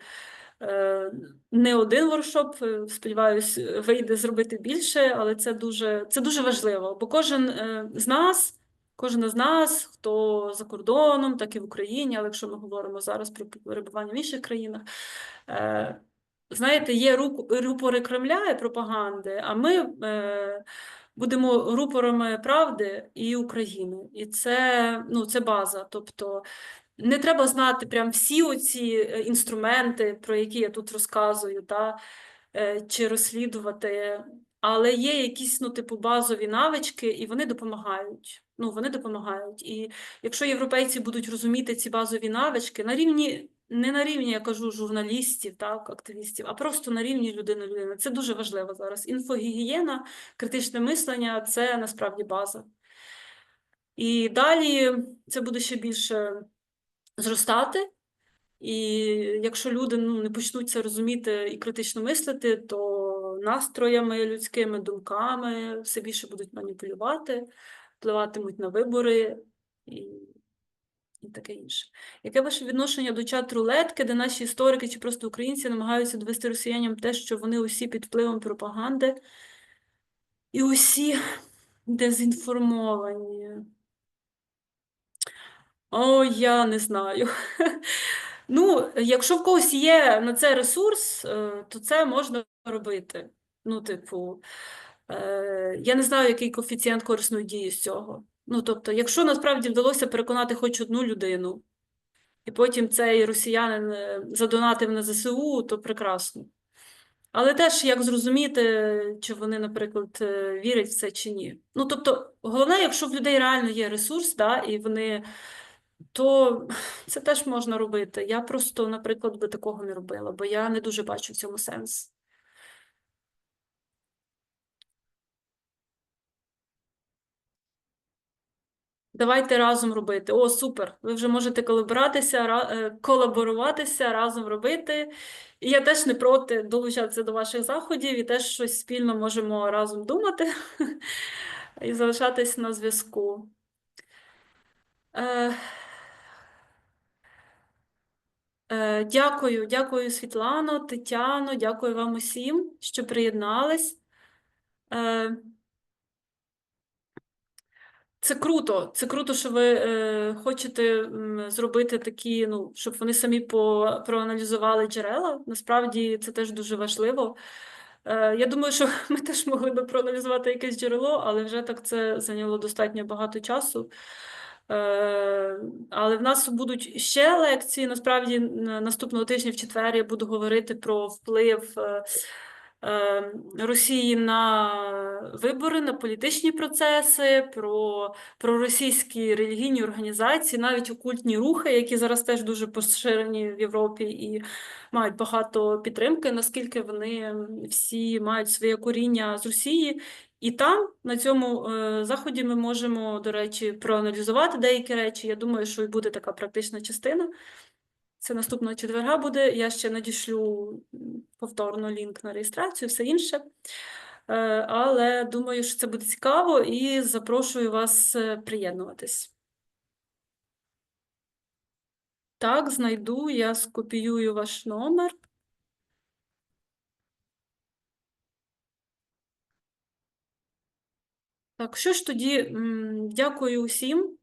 не один воркшоп, сподіваюсь, вийде зробити більше, але це дуже важливо, бо кожен з нас, хто за кордоном, так і в Україні, але якщо ми говоримо зараз про перебування в інших країнах, знаєте, є рупори Кремля і пропаганди, а ми будемо рупорами правди і України. І це база. Тобто не треба знати прям всі оці інструменти, про які я тут розказую, чи розслідувати, але є якісь, типу, базові навички, і вони допомагають. Вони допомагають. І якщо європейці будуть розуміти ці базові навички не на рівні, я кажу, журналістів, активістів, а просто на рівні людини. Це дуже важливо зараз. Інфогігієна, критичне мислення – це насправді база. І далі це буде ще більше зростати. І якщо люди не почнуть це розуміти і критично мислити, то настроями, людськими думками все більше будуть маніпулювати, впливатимуть на вибори і таке інше. Яке ваше відношення до чат-рулетки, де наші історики чи просто українці намагаються довести росіянам те, що вони усі під впливом пропаганди і усі дезінформовані? О, я не знаю. Якщо в когось є на це ресурс, то це можна робити. Я не знаю, який коефіцієнт корисної дії з цього. Тобто, якщо насправді вдалося переконати хоч одну людину, і потім цей росіянин задонатив на ЗСУ, то прекрасно. Але теж як зрозуміти, чи вони, наприклад, вірять в це чи ні. Тобто, головне, якщо в людей реально є ресурс, і вони, то це теж можна робити. Я просто, наприклад, би такого не робила, бо я не дуже бачу в цьому сенс. Давайте разом робити. О, супер! Ви вже можете колаборуватися, разом робити. І я теж не проти долучатися до ваших заходів і теж щось спільно можемо разом думати і залишатись на зв'язку. Дякую, Світлано, Тетяно, дякую вам усім, що приєднались. Це круто, що ви хочете зробити такі, щоб вони самі проаналізували джерела. Насправді це теж дуже важливо. Я думаю, що ми теж могли би проаналізувати якесь джерело, але вже так це зайняло достатньо багато часу. Але в нас будуть ще лекції. Насправді, наступного тижня в четвер я буду говорити про вплив Росії на вибори, на політичні процеси, про російські релігійні організації, навіть окультні рухи, які зараз теж дуже поширені в Європі і мають багато підтримки, наскільки вони всі мають своє коріння з Росії. І там, на цьому заході, ми можемо, до речі, проаналізувати деякі речі. Я думаю, що і буде така практична частина. Це наступного четверга буде. Я ще надішлю повторно лінк на реєстрацію, все інше. Але думаю, що це буде цікаво і запрошую вас приєднуватись. Так, знайду, я скопіюю ваш номер. Так, що ж тоді, дякую усім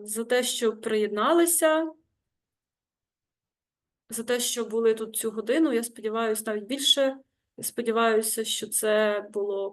за те, що приєдналися, за те, що були тут цю годину. Я сподіваюся, навіть більше. Я сподіваюся, що це було